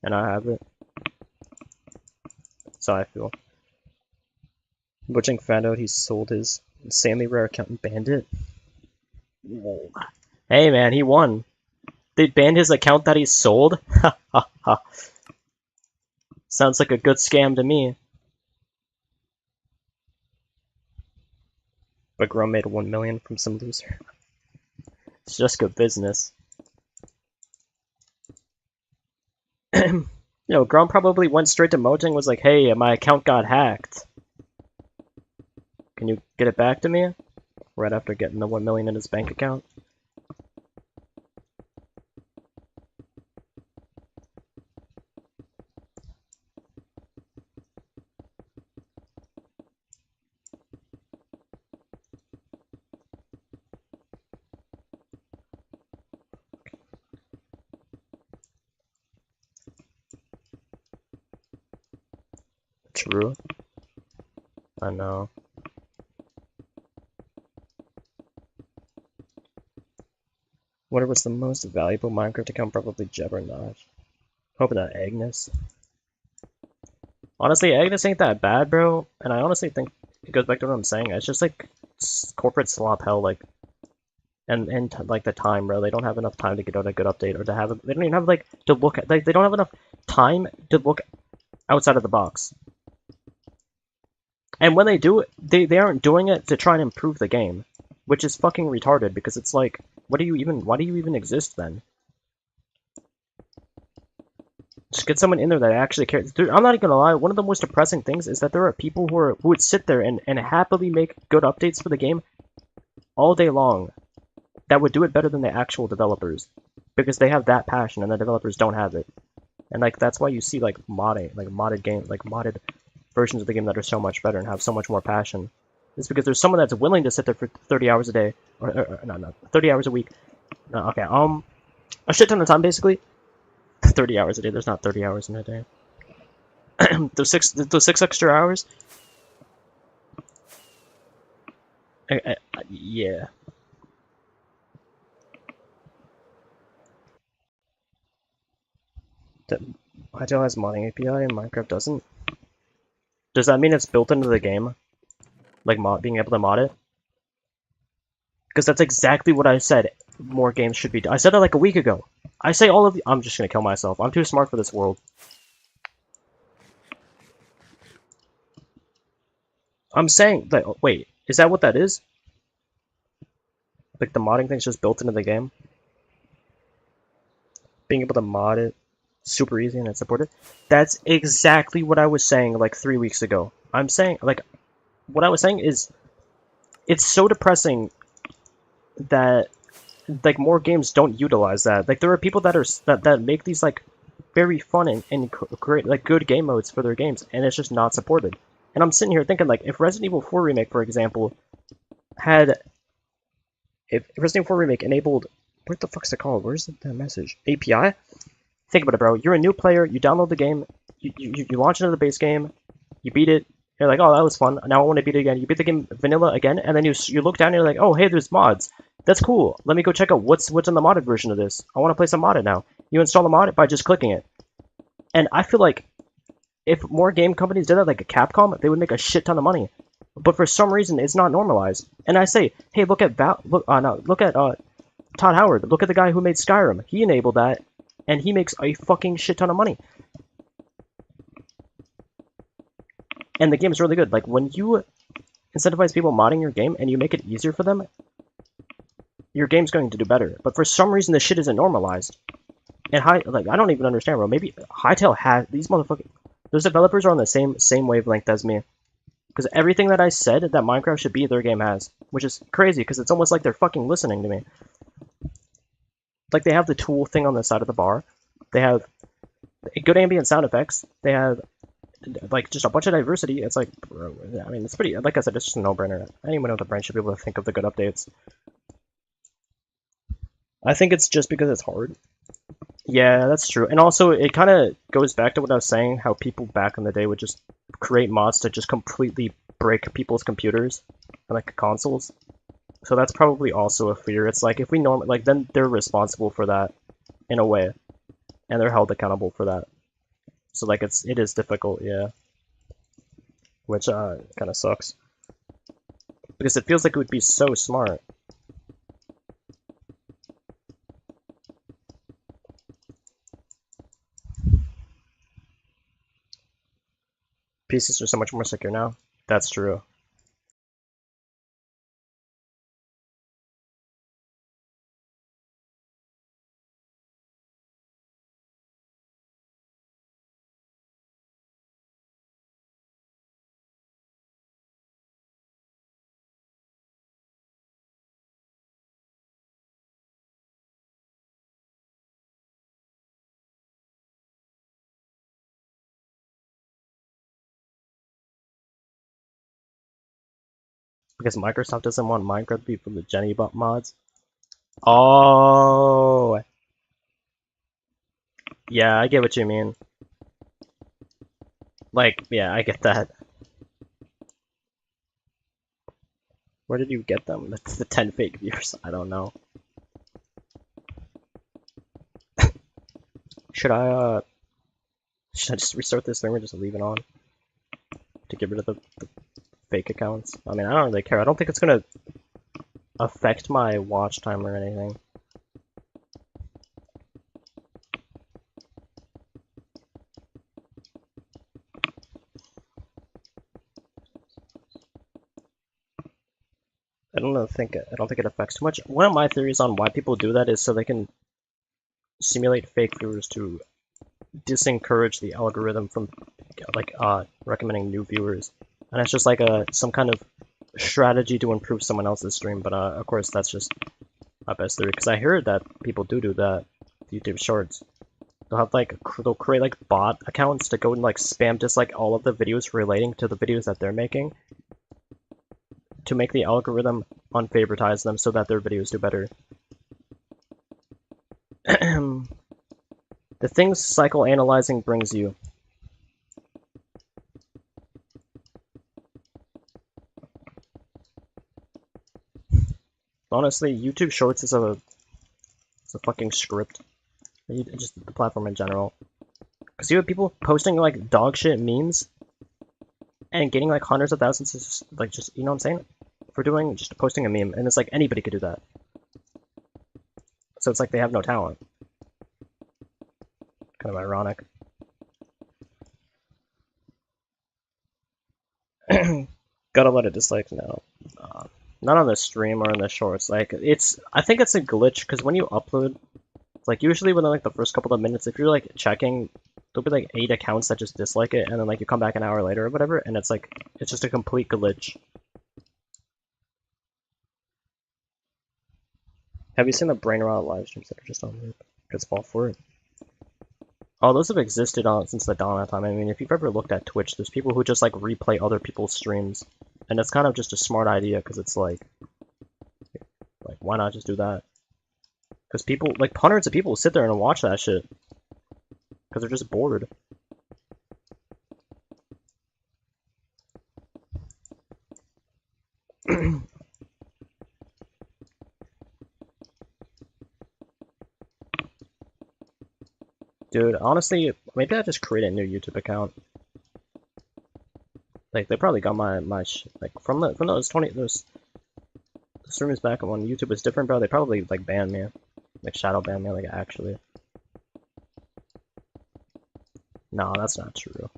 and I have it. That's how I feel. Butching found out he sold his insanely rare account and banned it. Whoa. Hey man, he won. They banned his account that he sold? Ha ha ha. Sounds like a good scam to me. But Grum made 1 million from some loser. It's just good business. You know, Grum probably went straight to Mojang, was like, hey, my account got hacked. Can you get it back to me? Right after getting the 1 million in his bank account. True. I know. What was the most valuable Minecraft account? Probably Jebbernosh. Hoping that Agnes. Honestly, Agnes ain't that bad, bro. And I honestly think it goes back to what I'm saying. It's just like corporate slop hell, like, and like the time, bro. They don't have enough time to get out a good update or to have. They don't even have like to look at. They don't have enough time to look outside of the box. And when they do it, they aren't doing it to try and improve the game, which is fucking retarded because it's like, why do you even exist then? Just get someone in there that actually cares. Dude, I'm not even gonna lie, one of the most depressing things is that there are people who would sit there and happily make good updates for the game all day long that would do it better than the actual developers because they have that passion and the developers don't have it. And like that's why you see like modded versions of the game that are so much better and have so much more passion. It's because there's someone that's willing to sit there for 30 hours a day, or no, 30 hours a week. No, okay, a shit ton of time basically. 30 hours a day. There's not 30 hours in a day. those six extra hours. Yeah. Hytale has modding API and Minecraft doesn't. Does that mean it's built into the game? Like being able to mod it? Because that's exactly what I said more games should be. I said it like a week ago. I say all of the— I'm just gonna kill myself. I'm too smart for this world. I'm saying that— wait, is that what that is? Like the modding thing's just built into the game? Being able to mod it super easy and it's supported? That's exactly what I was saying like 3 weeks ago. I'm saying, like, what I was saying is, it's so depressing that like more games don't utilize that. Like there are people that make these like very fun and great like good game modes for their games, and it's just not supported. And I'm sitting here thinking like if Resident Evil 4 Remake, for example, had— if Resident Evil 4 Remake enabled— what the fuck's it called? Where's the message? API? Think about it, bro. You're a new player. You download the game. You launch into the base game. You beat it. You're like, oh, that was fun. Now I want to beat it again. You beat the game vanilla again, and then you look down and you're like, oh, hey, there's mods. That's cool. Let me go check out what's in the modded version of this. I want to play some modded now. You install the mod by just clicking it. And I feel like if more game companies did that, like a Capcom, they would make a shit ton of money. But for some reason, it's not normalized. And I say, hey, look at Todd Howard. Look at the guy who made Skyrim. He enabled that, and he makes a fucking shit ton of money. And the game's really good. Like, when you incentivize people modding your game and you make it easier for them, your game's going to do better. But for some reason, this shit isn't normalized. And I don't even understand, bro. Maybe Hytale has these motherfuckers. Those developers are on the same wavelength as me. Because everything that I said that Minecraft should be, their game has. Which is crazy, because it's almost like they're fucking listening to me. Like, they have the tool thing on the side of the bar. They have good ambient sound effects. They have, like, just a bunch of diversity. It's like, bro, I mean, it's pretty, like I said, it's just a no-brainer. Anyone with a brain should be able to think of the good updates. I think it's just because it's hard. Yeah, that's true. And also, it kind of goes back to what I was saying, how people back in the day would just create mods to just completely break people's computers and, like, consoles. So that's probably also a fear. It's like, if we like, then they're responsible for that, in a way. And they're held accountable for that. So, like, it is difficult, yeah. Which, kind of sucks. Because it feels like it would be so smart. PCs are so much more secure now. That's true. Because Microsoft doesn't want Minecraft to be from the Genibot mods. Oh, yeah, I get what you mean. Like, yeah, I get that. Where did you get them? That's the 10 fake viewers. I don't know. Should I just restart this thing or just leave it on? To get rid of the fake accounts? I mean, I don't really care. I don't think it's gonna affect my watch time or anything. I don't think it affects too much. One of my theories on why people do that is so they can simulate fake viewers to disencourage the algorithm from like recommending new viewers. And it's just like some kind of strategy to improve someone else's stream, but of course that's just my best theory, because I heard that people do that, YouTube Shorts. They'll create like bot accounts to go and like spam dislike all of the videos relating to the videos that they're making, to make the algorithm unfavoritize them so that their videos do better. The things psychoanalyzing brings you. Honestly, YouTube Shorts is a fucking script. Just the platform in general. Because you have people posting like dog shit memes and getting like hundreds of thousands of like just, you know what I'm saying? For doing just posting a meme, and it's like anybody could do that. So it's like they have no talent. Kind of ironic. Gotta let it dislike now. Not on the stream or in the shorts. Like I think it's a glitch because when you upload, like usually within like the first couple of minutes, if you're like checking, there'll be like 8 accounts that just dislike it, and then like you come back an hour later or whatever, and it's like it's just a complete glitch. Have you seen the brain rot live streams that are just on loop? It's all for it. Oh, those have existed since the dawn of time. I mean, if you've ever looked at Twitch, there's people who just like replay other people's streams, and it's kind of just a smart idea because it's like why not just do that? Because people, like hundreds of people, sit there and watch that shit because they're just bored. Dude, honestly, maybe I just create a new YouTube account. Like they probably got my like from those 20 those streamers back on YouTube is different, bro. They probably like banned me, like shadow banned me, like actually. No, that's not true.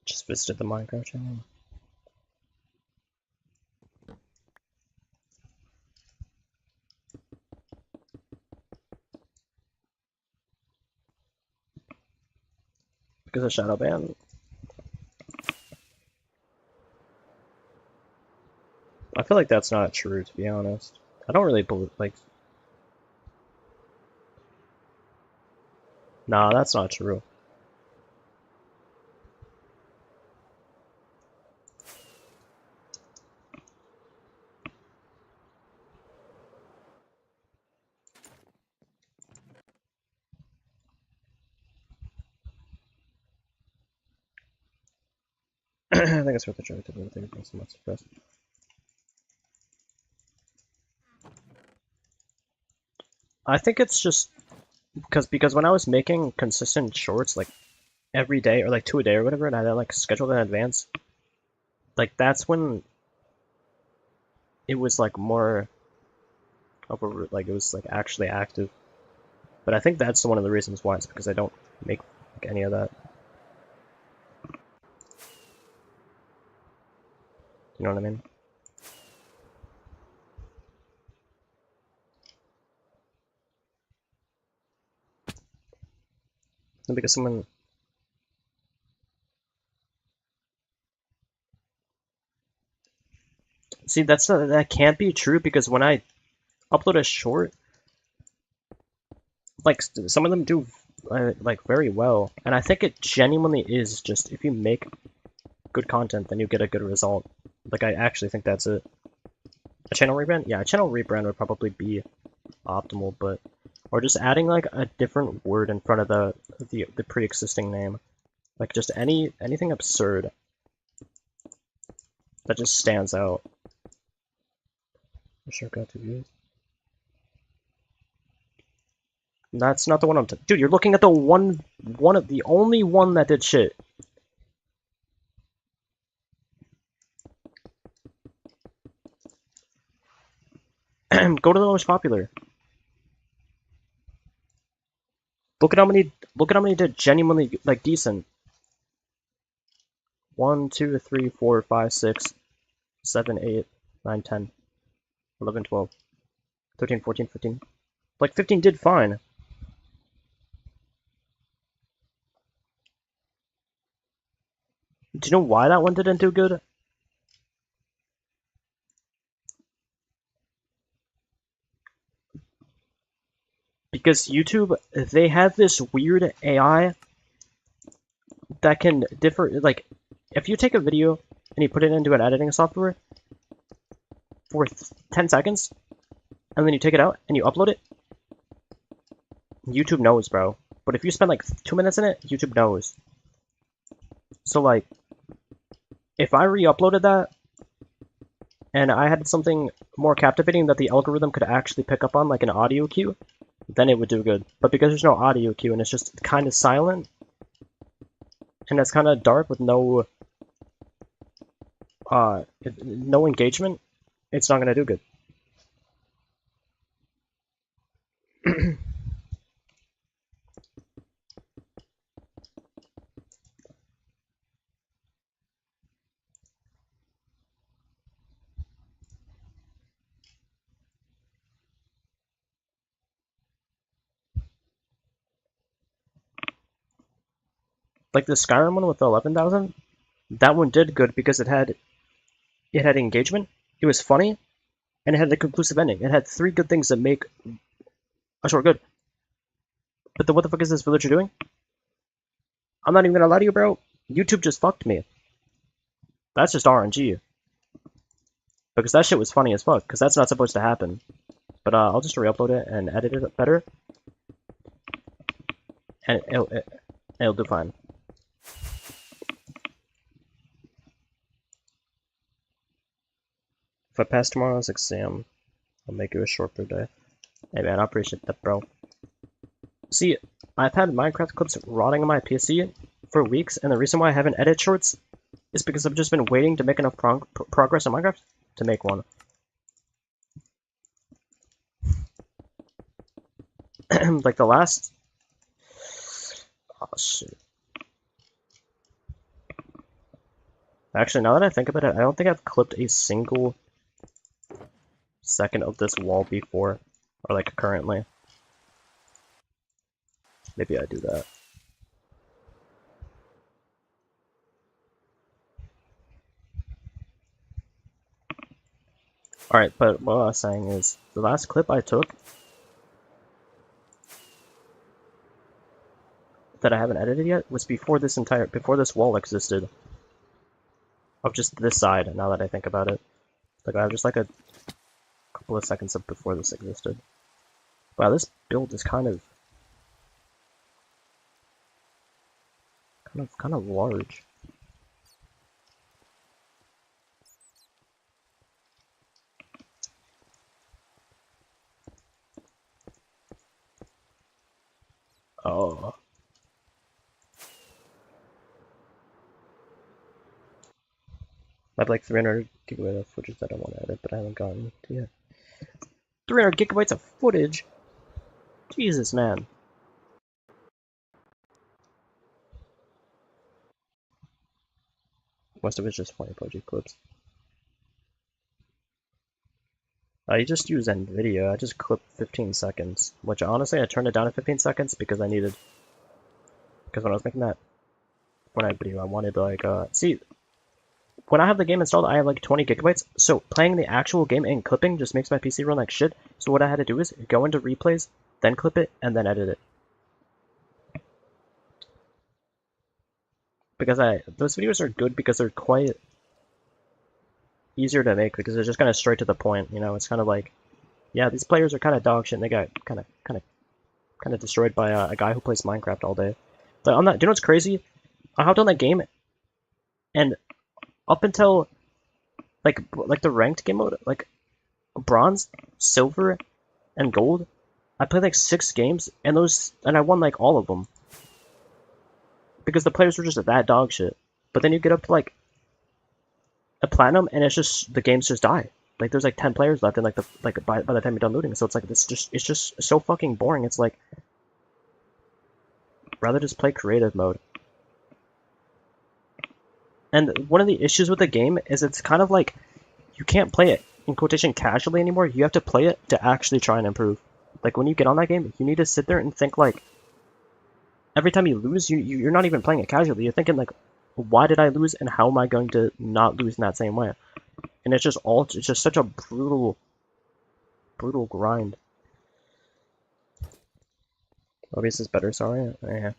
Just visited the Minecraft channel. Because of shadow ban. I feel like that's not true, to be honest. I don't really believe, like... Nah, that's not true. I think it's worth a try to think it's not suppressed. I think it's just because when I was making consistent shorts like every day or like 2 a day or whatever, and I had like scheduled in advance, like that's when it was like more of a like it was like actually active. But I think that's one of the reasons why. It's because I don't make like, any of that. You know what I mean? And because someone... See, that can't be true because when I upload a short, like some of them do like very well, and I think it genuinely is just if you make good content, then you get a good result. Like I actually think that's it. A channel rebrand? Yeah, a channel rebrand would probably be optimal, but or just adding like a different word in front of the pre-existing name, like just anything absurd that just stands out. I sure got to views. That's not the one dude, you're looking at the one of the only one that did shit. Go to the most popular. Look at how many did genuinely like decent. 1, 2, 3, 4, 5, 6, 7, 8, 9, 10, 11, 12, 13, 14, 15. Like 15 did fine. Do you know why that one didn't do good? Because YouTube, they have this weird AI that can differ, like, if you take a video and you put it into an editing software for 10 seconds, and then you take it out and you upload it, YouTube knows, bro. But if you spend like 2 minutes in it, YouTube knows. So like, if I re-uploaded that, and I had something more captivating that the algorithm could actually pick up on, like an audio cue, then it would do good. But because there's no audio cue and it's just kind of silent, and it's kind of dark with no engagement, it's not gonna do good. Like the Skyrim one with the 11,000, that one did good because it had engagement, it was funny, and it had a conclusive ending. It had 3 good things that make a short good. But then what the fuck is this villager doing? I'm not even gonna lie to you, bro. YouTube just fucked me. That's just RNG. Because that shit was funny as fuck, because that's not supposed to happen. But I'll just re-upload it and edit it better. And it'll do fine. If I pass tomorrow's exam, I'll make you a short per day. Hey man, I appreciate that, bro. See, I've had Minecraft clips rotting on my PC for weeks, and the reason why I haven't edited shorts is because I've just been waiting to make enough progress on Minecraft to make one. Like the last... Oh, shit. Actually, now that I think about it, I don't think I've clipped a single second of this wall before, or like currently. Maybe I do that. Alright, but what I was saying is, the last clip I took that I haven't edited yet was before this wall existed. Of just this side, now that I think about it. Like I have just like a couple of seconds of before this existed. Wow, this build is kind of large. Oh. I have like 300 gigabytes of footage that I want to edit, but I haven't gotten to yet. 300 gigabytes of footage? Jesus, man. Most of it's just funny PUBG clips. I just use NVIDIA. I just clipped 15 seconds, which honestly I turned it down to 15 seconds because I needed. Because when I was making that Fortnite video, I wanted like see, when I have the game installed, I have like 20 gigabytes. So playing the actual game and clipping just makes my PC run like shit. So what I had to do is go into replays, then clip it, and then edit it. Because those videos are good because they're quite easier to make because they're just kind of straight to the point. You know, it's kind of like, yeah, these players are kind of dog shit and they got kind of destroyed by a guy who plays Minecraft all day. But on that, do you know what's crazy? I hopped on that game, and up until like the ranked game mode, like bronze, silver, and gold, I played like 6 games, and I won like all of them because the players were just that dog shit. But then you get up to like a platinum, and it's just the games just die. Like there's like 10 players left, and by the time you're done looting, so it's like it's just so fucking boring. It's like rather just play creative mode. And one of the issues with the game is it's kind of like you can't play it in quotation casually anymore. You have to play it to actually try and improve. Like when you get on that game, you need to sit there and think like every time you lose, you're not even playing it casually. You're thinking like, why did I lose, and how am I going to not lose in that same way? And it's just such a brutal grind. OBS is better, sorry. Yeah.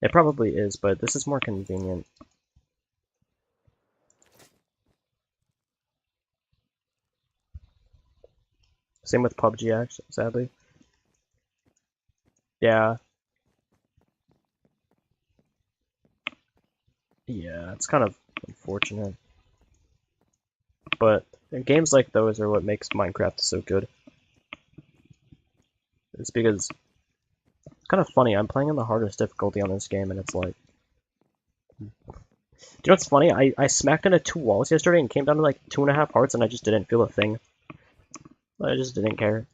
It probably is, but this is more convenient. Same with PUBG, actually, sadly. Yeah. Yeah, it's kind of unfortunate. But games like those are what makes Minecraft so good. It's because it's kind of funny. I'm playing on the hardest difficulty on this game, and it's like, do you know what's funny? I smacked into 2 walls yesterday and came down to like 2.5 hearts, and I just didn't feel a thing. I just didn't care.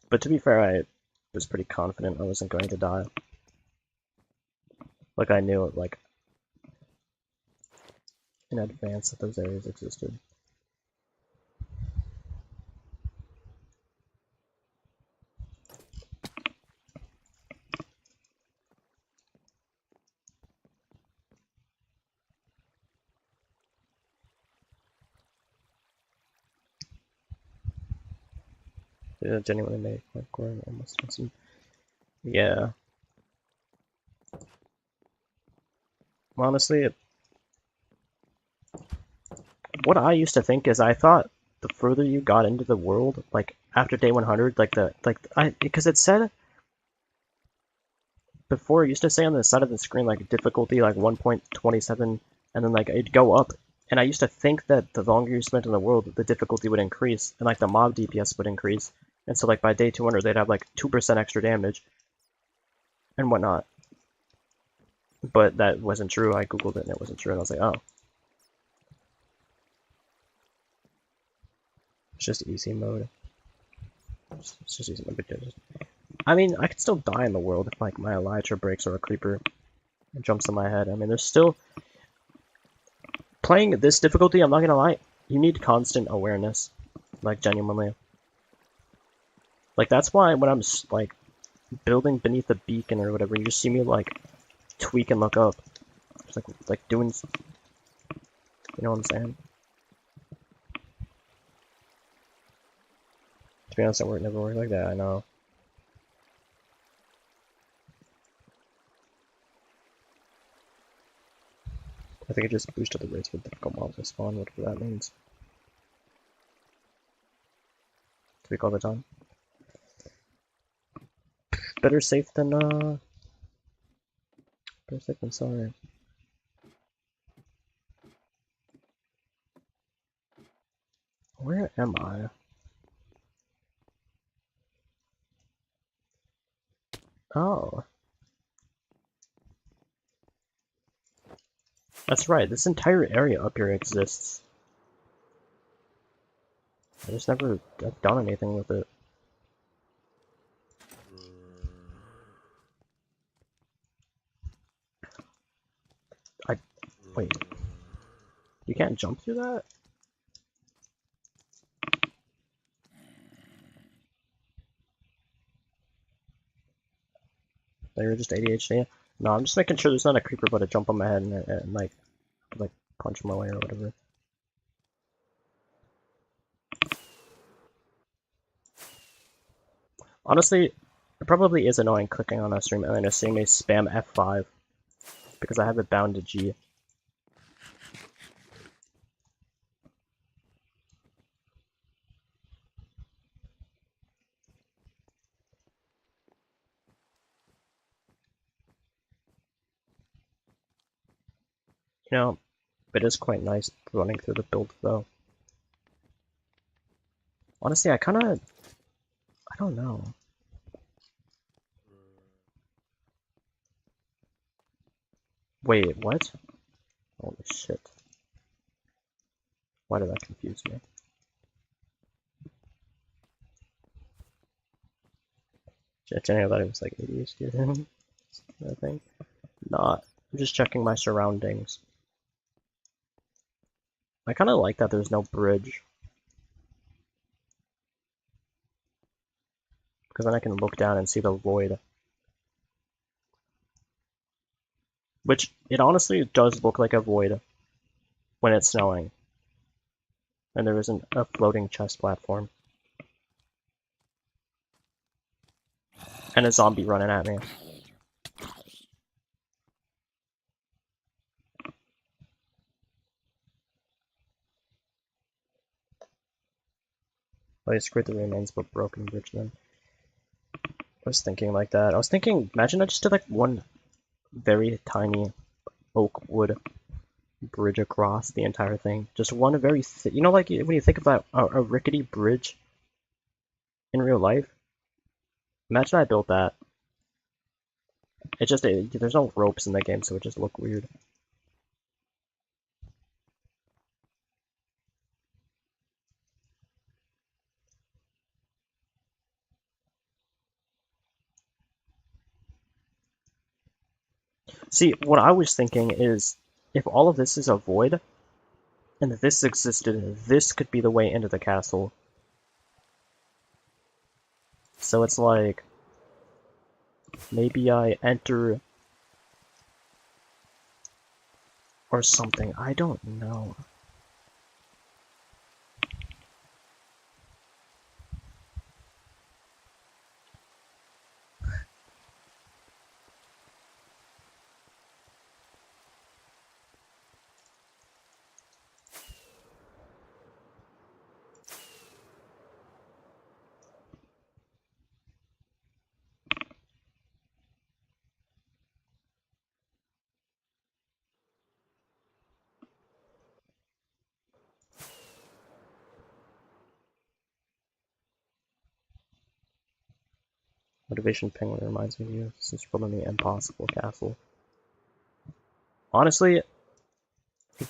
But to be fair, I was pretty confident I wasn't going to die. Like I knew it, like in advance that those areas existed. Yeah, genuinely made hardcore almost awesome. Yeah. Honestly, what I used to think is I thought the further you got into the world, like after day 100, because it said before, it used to say on the side of the screen like difficulty like 1.27, and then like it'd go up And I used to think that the longer you spent in the world, the difficulty would increase, and like the mob DPS would increase. And so like by day 200, they'd have like 2% extra damage and whatnot. But that wasn't true. I googled it and it wasn't true, and I was like, oh. It's just easy mode. It's just easy mode. I mean, I could still die in the world if like my Elytra breaks or a creeper jumps in my head. I mean, there's still... Playing this difficulty, I'm not gonna lie, you need constant awareness. Like, genuinely. Like, that's why when I'm, like, building beneath the beacon or whatever, you just see me, like, tweak and look up. Just like doing... You know what I'm saying? To be honest, that never worked like that, I know. I think it just boosted the rates for difficult mobs to spawn, whatever that means. Tweak all the time. Better safe than sorry. Where am I? Oh. That's right, this entire area up here exists. I just never have done anything with it. Wait. You can't jump through that? They were just ADHD? No, I'm just making sure there's not a creeper but to jump on my head and like punch him away or whatever. Honestly, it probably is annoying clicking on a stream and then just seeing me spam F5 because I have it bound to G. You know, it is quite nice running through the build though. Honestly, I don't know. Wait, what? Holy shit. Why did that confuse me? Jenny, I thought it was like ADHD or something. I think. Not. I'm just checking my surroundings. I kind of like that there's no bridge. Because then I can look down and see the void. Which, it honestly does look like a void when it's snowing. And there isn't a floating chest platform. And a zombie running at me. Oh, you screwed the remains of a broken bridge then. I was thinking like that. I was thinking, imagine I just did like one very tiny oak wood bridge across the entire thing. Just one very you know, like when you think about a rickety bridge in real life? Imagine I built that. It just, there's no ropes in the game, so it just look weird. See, what I was thinking is, if all of this is a void, and if this existed, this could be the way into the castle. So it's like, maybe I enter, or something, I don't know. Motivation Penguin reminds me of you since you're building the impossible castle. Honestly,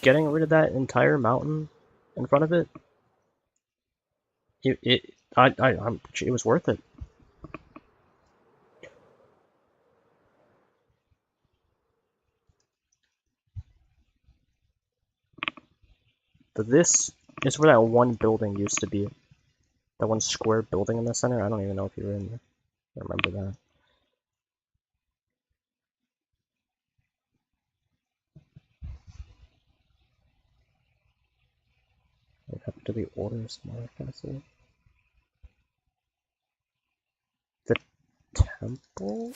getting rid of that entire mountain in front of it, it was worth it. But this is where that one building used to be. That one square building in the center. I don't even know if you were in there. I remember that. What happened to the older, smaller castle? The temple?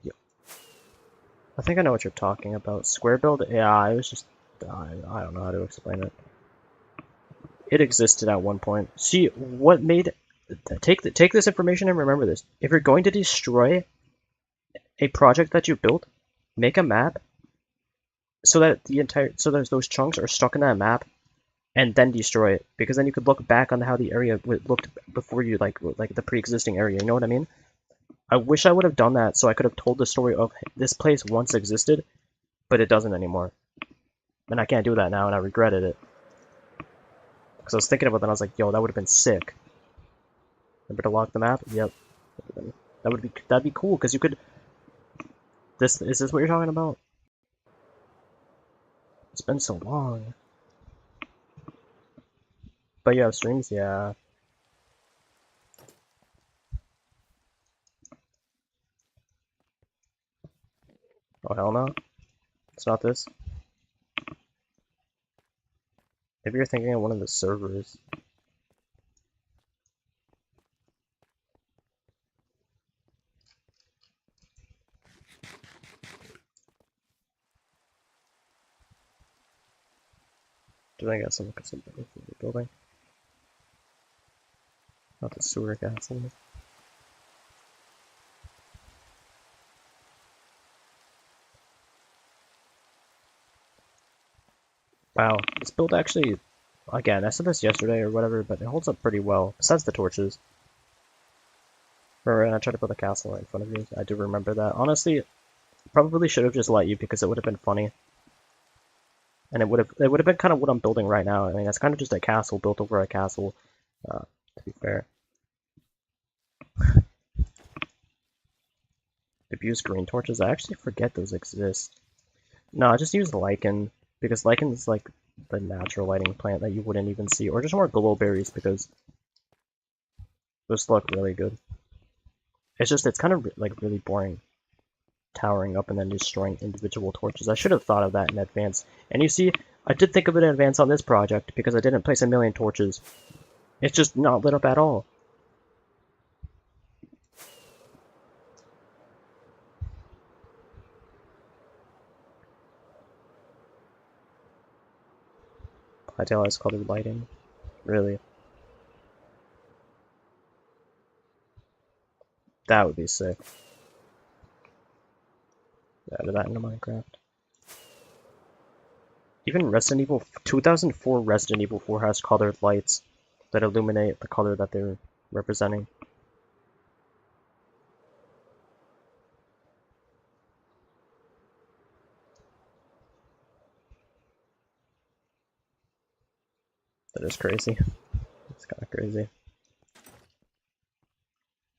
Yeah. I think I know what you're talking about. Square build? Yeah, it was just... I don't know how to explain it. It existed at one point. See, what made... Take this information and remember this. If you're going to destroy a project that you built, make a map so that those chunks are stuck in that map, and then destroy it, because then you could look back on how the area looked before you, like the pre-existing area. You know what I mean? I wish I would have done that so I could have told the story of this place once existed, but it doesn't anymore, and I can't do that now, and I regretted it because I was thinking about that. And I was like, yo, that would have been sick. Remember to lock the map? Yep. That'd be cool because you could. Is this what you're talking about? It's been so long. But you have streams, yeah. Oh hell no. It's not this. Maybe you're thinking of one of the servers. Do I got some building? Not the sewer castle. Wow, this build actually, again, I said this yesterday or whatever, but it holds up pretty well, besides the torches. Remember, I tried to build a castle right in front of you. I do remember that. Honestly, probably should have just let you because it would have been funny. And it would have been kind of what I'm building right now. I mean, it's kind of just a castle built over a castle, to be fair. Abuse green torches. I actually forget those exist. No, I just use lichen because lichen is like the natural lighting plant that you wouldn't even see, or just more glowberries because those look really good. It's kind of like really boring towering up and then destroying individual torches. I should have thought of that in advance. And you see, I did think of it in advance on this project because I didn't place a million torches. It's just not lit up at all. Idealized colored lighting. Really. That would be sick. Add that into Minecraft. Even Resident Evil 2004 Resident Evil 4 has colored lights that illuminate the color that they're representing. That is crazy. It's kind of crazy.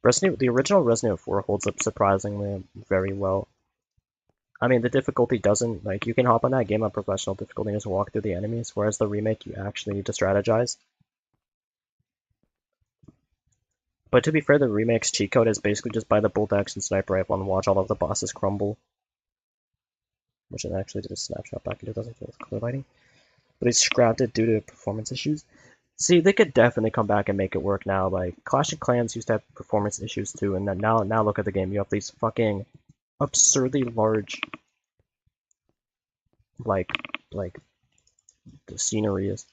The original Resident Evil 4 holds up surprisingly very well. I mean, the difficulty doesn't, like, you can hop on that game on professional difficulty and just walk through the enemies, whereas the remake, you actually need to strategize. But to be fair, the remake's cheat code is basically just buy the bolt action sniper rifle and watch all of the bosses crumble. Which I actually did a snapshot back in 2004 with color lighting. But they scrapped it due to performance issues. See, they could definitely come back and make it work now. Like, Clash of Clans used to have performance issues too, and then now look at the game. You have these fucking absurdly large, like the scenery is.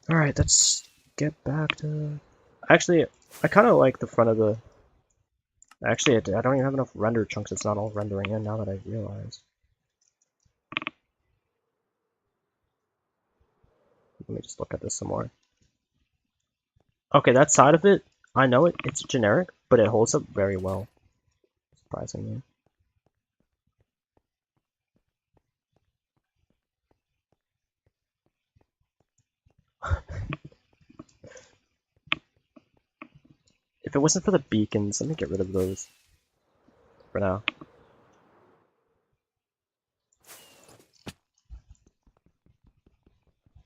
Alright, let's get back to... Actually, I kind of like the front of the... Actually, I don't even have enough render chunks. It's not all rendering in now that I realize. Let me just look at this some more. Okay, that side of it, I know it's generic, but it holds up very well, surprisingly. If it wasn't for the beacons, let me get rid of those for now.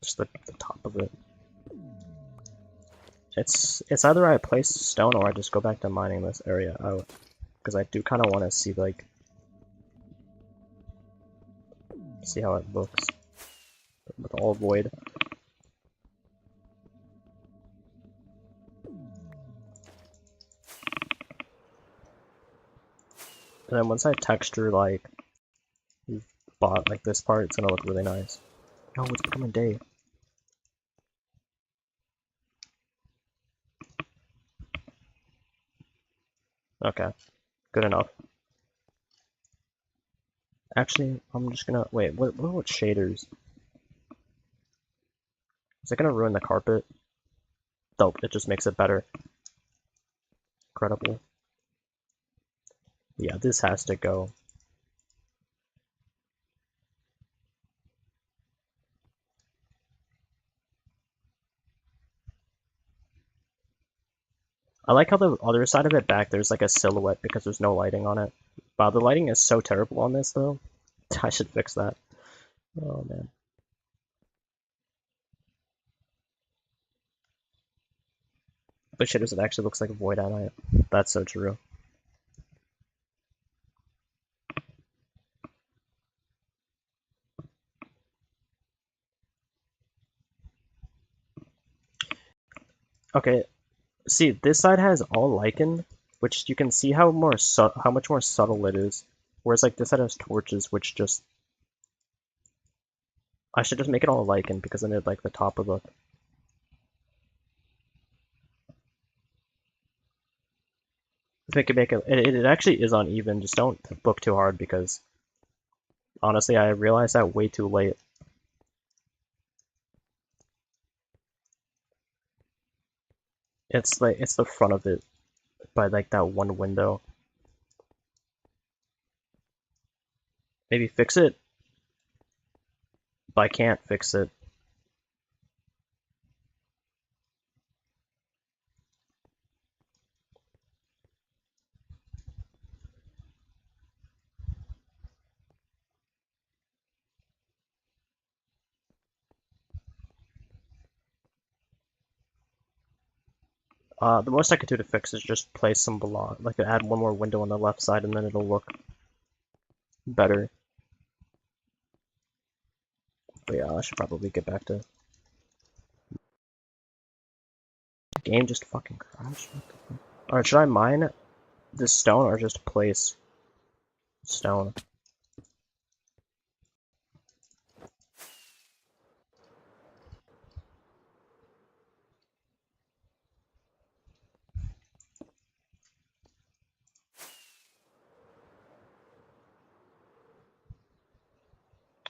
Just the top of it. It's either I place stone or I just go back to mining this area out. Because I do kind of want to see, like, see how it looks with all void. And then once I texture, like this part, it's gonna look really nice. Oh, it's becoming day. Okay, good enough. Actually, I'm just gonna wait. What about shaders? Is it gonna ruin the carpet? Nope, it just makes it better. Incredible. Yeah, this has to go. I like how the other side of it back, there's like a silhouette because there's no lighting on it. Wow, the lighting is so terrible on this though. I should fix that. Oh man. But shaders, it actually looks like a void at night. That's so true. Okay, see, this side has all lichen, which you can see how much more subtle it is. Whereas like this side has torches, which just I should just make it all lichen because then it like the top of the. Make it. It actually is uneven. Just don't look too hard because honestly, I realized that way too late. It's the front of it by like that one window. Maybe fix it, but I can't fix it. The most I could do to fix is just place some block, like add one more window on the left side, and then it'll look better. But yeah, I should probably get back to. The game just fucking crashed. Alright, should I mine this stone or just place stone?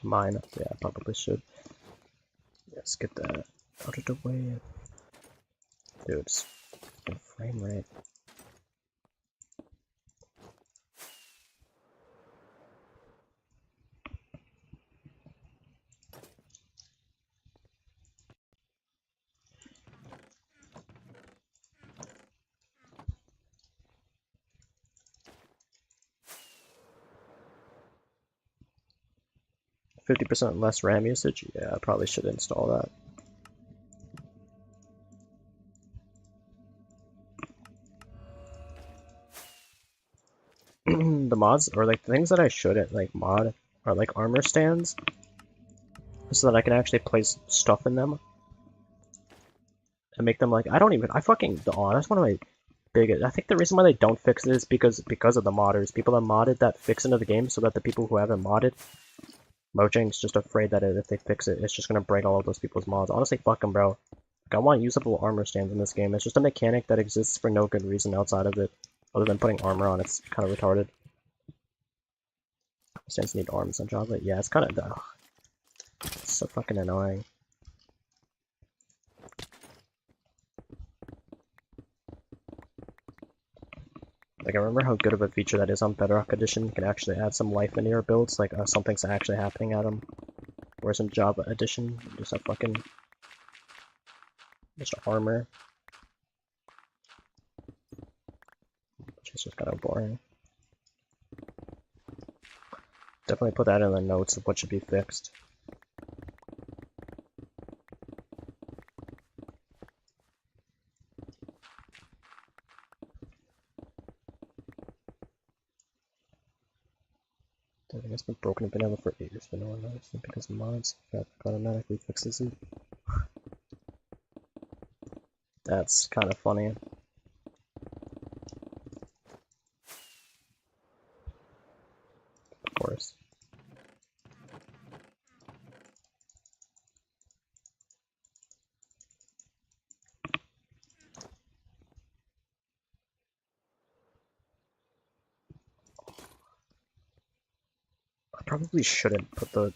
Mine. Yeah, I probably should. Let's get that out of the way. Dude, it's frame rate. %50 less RAM usage? Yeah, I probably should install that. The mods, or like the things that I shouldn't like mod, are like armor stands, so that I can actually place stuff in them. And make them like, I fucking, oh, that's one of my biggest, I think the reason why they don't fix it is because of the modders. People that modded that fix into the game so that the people who haven't modded, Mojang's just afraid that if they fix it, it's just gonna break all of those people's mods. Honestly, fuck them, bro. Like, I want usable armor stands in this game. It's just a mechanic that exists for no good reason outside of it, other than putting armor on. It's kind of retarded. Stands need arms on Java. Yeah, it's kind of, it's so fucking annoying. Like, I remember how good of a feature that is on Bedrock Edition. You can actually add some life into your builds, like something's actually happening at them. Whereas in Java Edition, you just have fucking just armor, which is just kind of boring. Definitely put that in the notes of what should be fixed. I think it's been broken in vanilla for ages, but no one knows because mods that automatically fixes it. That's kind of funny. Of course. I probably shouldn't put the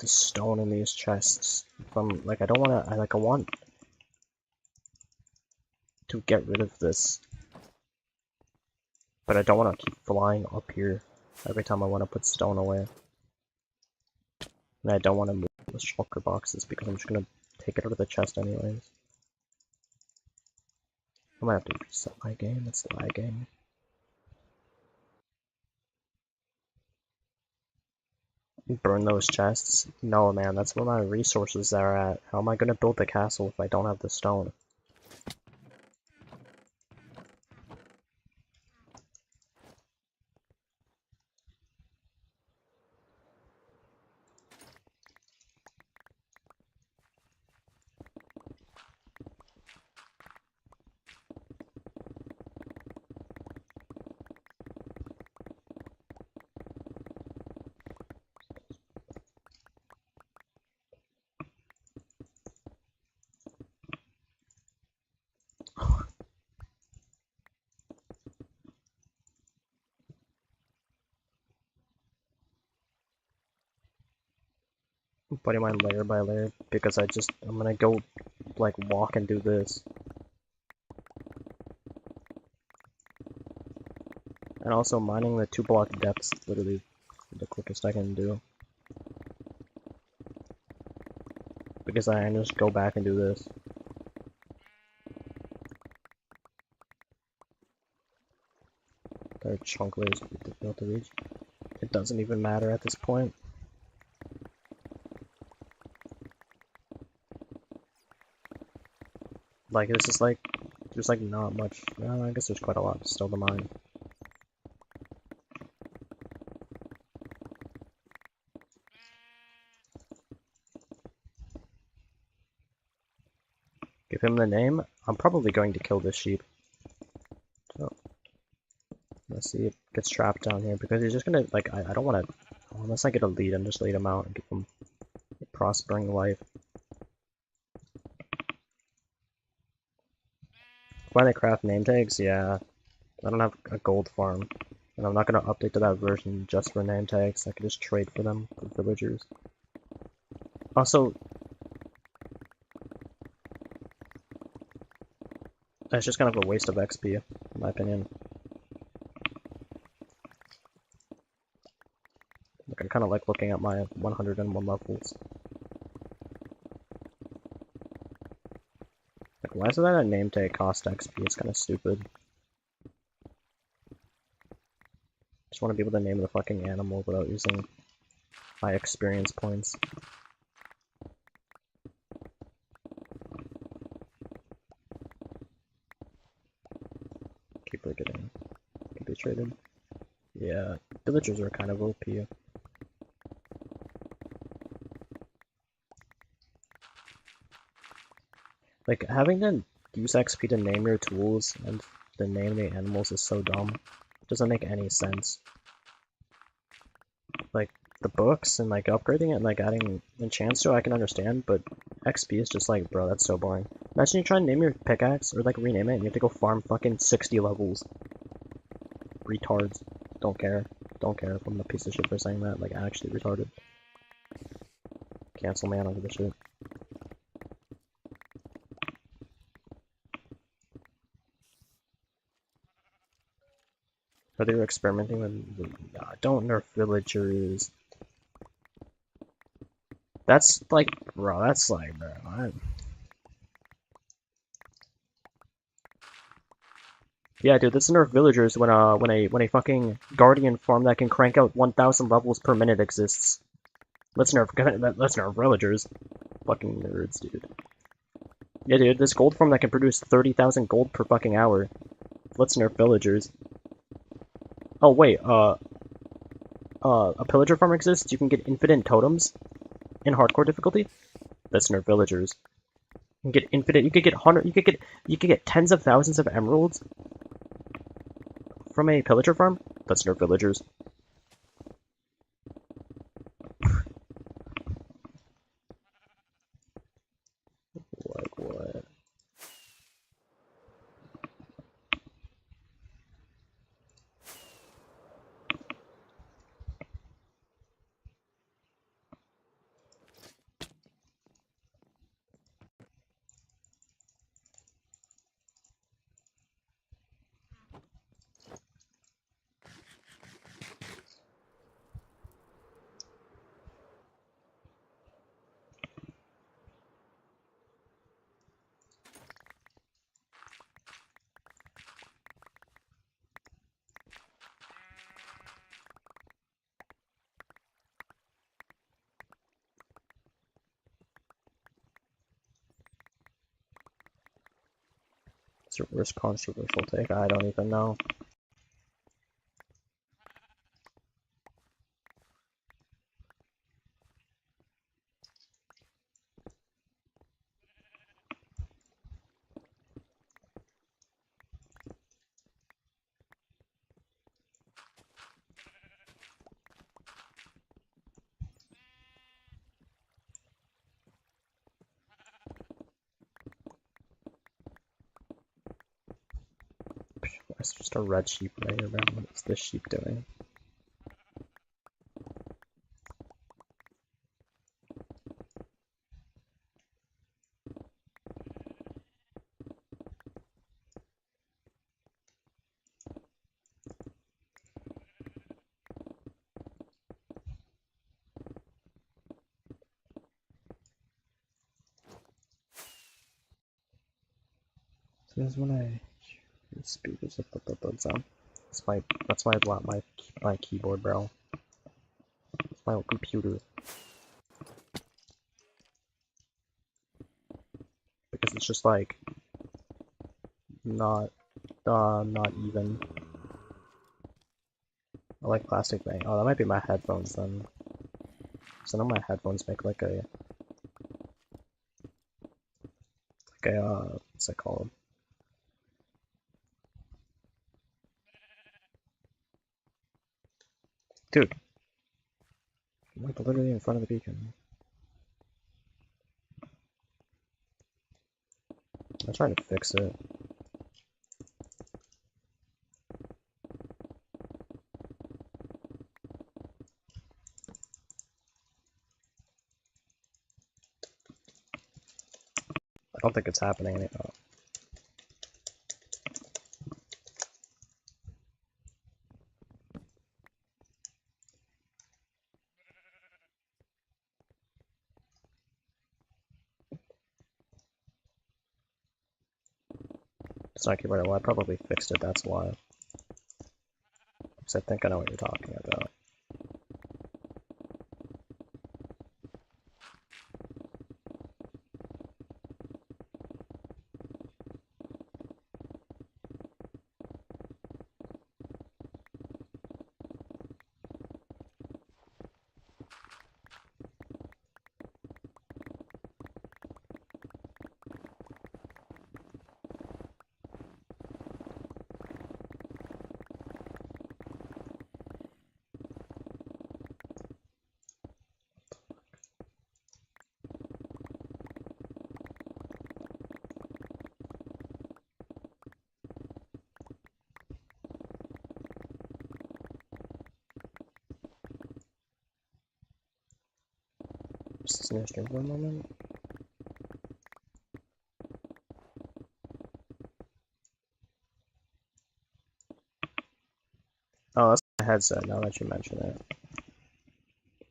stone in these chests. If I'm like, I don't want to. I want to get rid of this, but I don't want to keep flying up here every time I want to put stone away. And I don't want to move the shulker boxes because I'm just gonna take it out of the chest anyways. I might have to reset my game. It's lagging. Burn those chests? No, man, that's where my resources are at. How am I gonna build the castle if I don't have the stone? I'm putting mine layer by layer because I'm gonna go like walk and do this. And also mining the 2-block depths is literally the quickest I can do. Because I can just go back and do this. There are chunk layers difficult to reach. It doesn't even matter at this point. Like, this is like, there's like not much. I guess there's quite a lot still to mine. Give him the name. I'm probably going to kill this sheep. So, let's see if it gets trapped down here because he's just gonna, like, I don't want to, unless I get a lead, I'm just lead him out and give him a prospering life. Why they craft name tags? Yeah, I don't have a gold farm. And I'm not going to update to that version just for name tags. I can just trade for them for villagers. Also, it's just kind of a waste of XP, in my opinion. Like, I kind of like looking at my 101 levels. Like, why is it that a name tag cost XP? It's kind of stupid. Just want to be able to name the fucking animal without using my experience points. Keep forgetting. Can be traded. Yeah, villagers are kind of OP. Like, having to use XP to name your tools and to name the animals is so dumb. It doesn't make any sense. Like, the books and, like, upgrading it and, like, adding enchants to it, I can understand, but XP is just like, bro, that's so boring. Imagine you try and name your pickaxe, or, like, rename it, and you have to go farm fucking 60 levels. Retards. Don't care. Don't care if I'm a piece of shit for saying that, like, actually retarded. Cancel man over the shit. Are they experimenting with... Nah, don't nerf villagers. That's like, bro, that's like, bro. Yeah, dude, let's nerf villagers when a fucking guardian farm that can crank out 1,000 levels per minute exists. Let's nerf villagers. Fucking nerds, dude. Yeah, dude, this gold farm that can produce 30,000 gold per fucking hour. Let's nerf villagers. Oh wait, a pillager farm exists. You can get infinite totems in hardcore difficulty. Let's nerf villagers. You can get infinite. You could get hundred. You could get tens of thousands of emeralds from a pillager farm. Let's nerf villagers. Like what? It's a worst controversial take. I don't even know. It's just a red sheep right here, man. What is this sheep doing? So this is when I speakers of the sound. That's my keyboard, bro. It's my old computer. Because it's just like not even. I like plastic thing. Oh, that might be my headphones then. So now my headphones make like a what's it called? Dude, I'm like literally in front of the beacon. I'm trying to fix it. I don't think it's happening anymore. It's not keyboard. Well, I probably fixed it. That's why. Because I think I know what you're talking about. Just gonna stream for a moment. Oh, that's the headset, now that you mention it.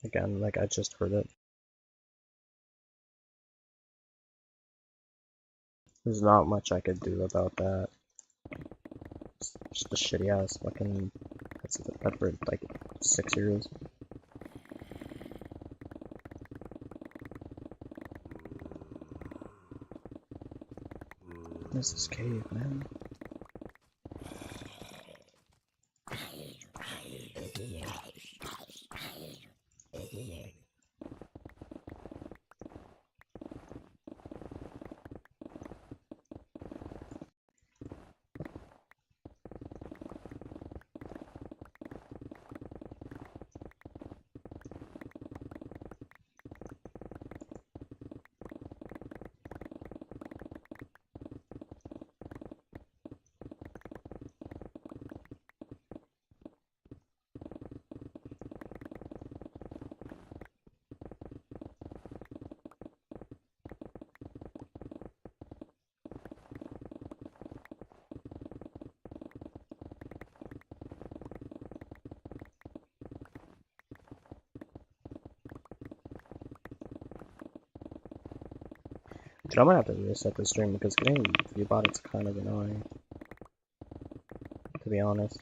Again, like, I just heard it. There's not much I could do about that. It's just a shitty ass fucking headset that I've had for like 6 years. What is this cave, man? Dude, I might have to reset the stream because getting view bot is kind of annoying, to be honest.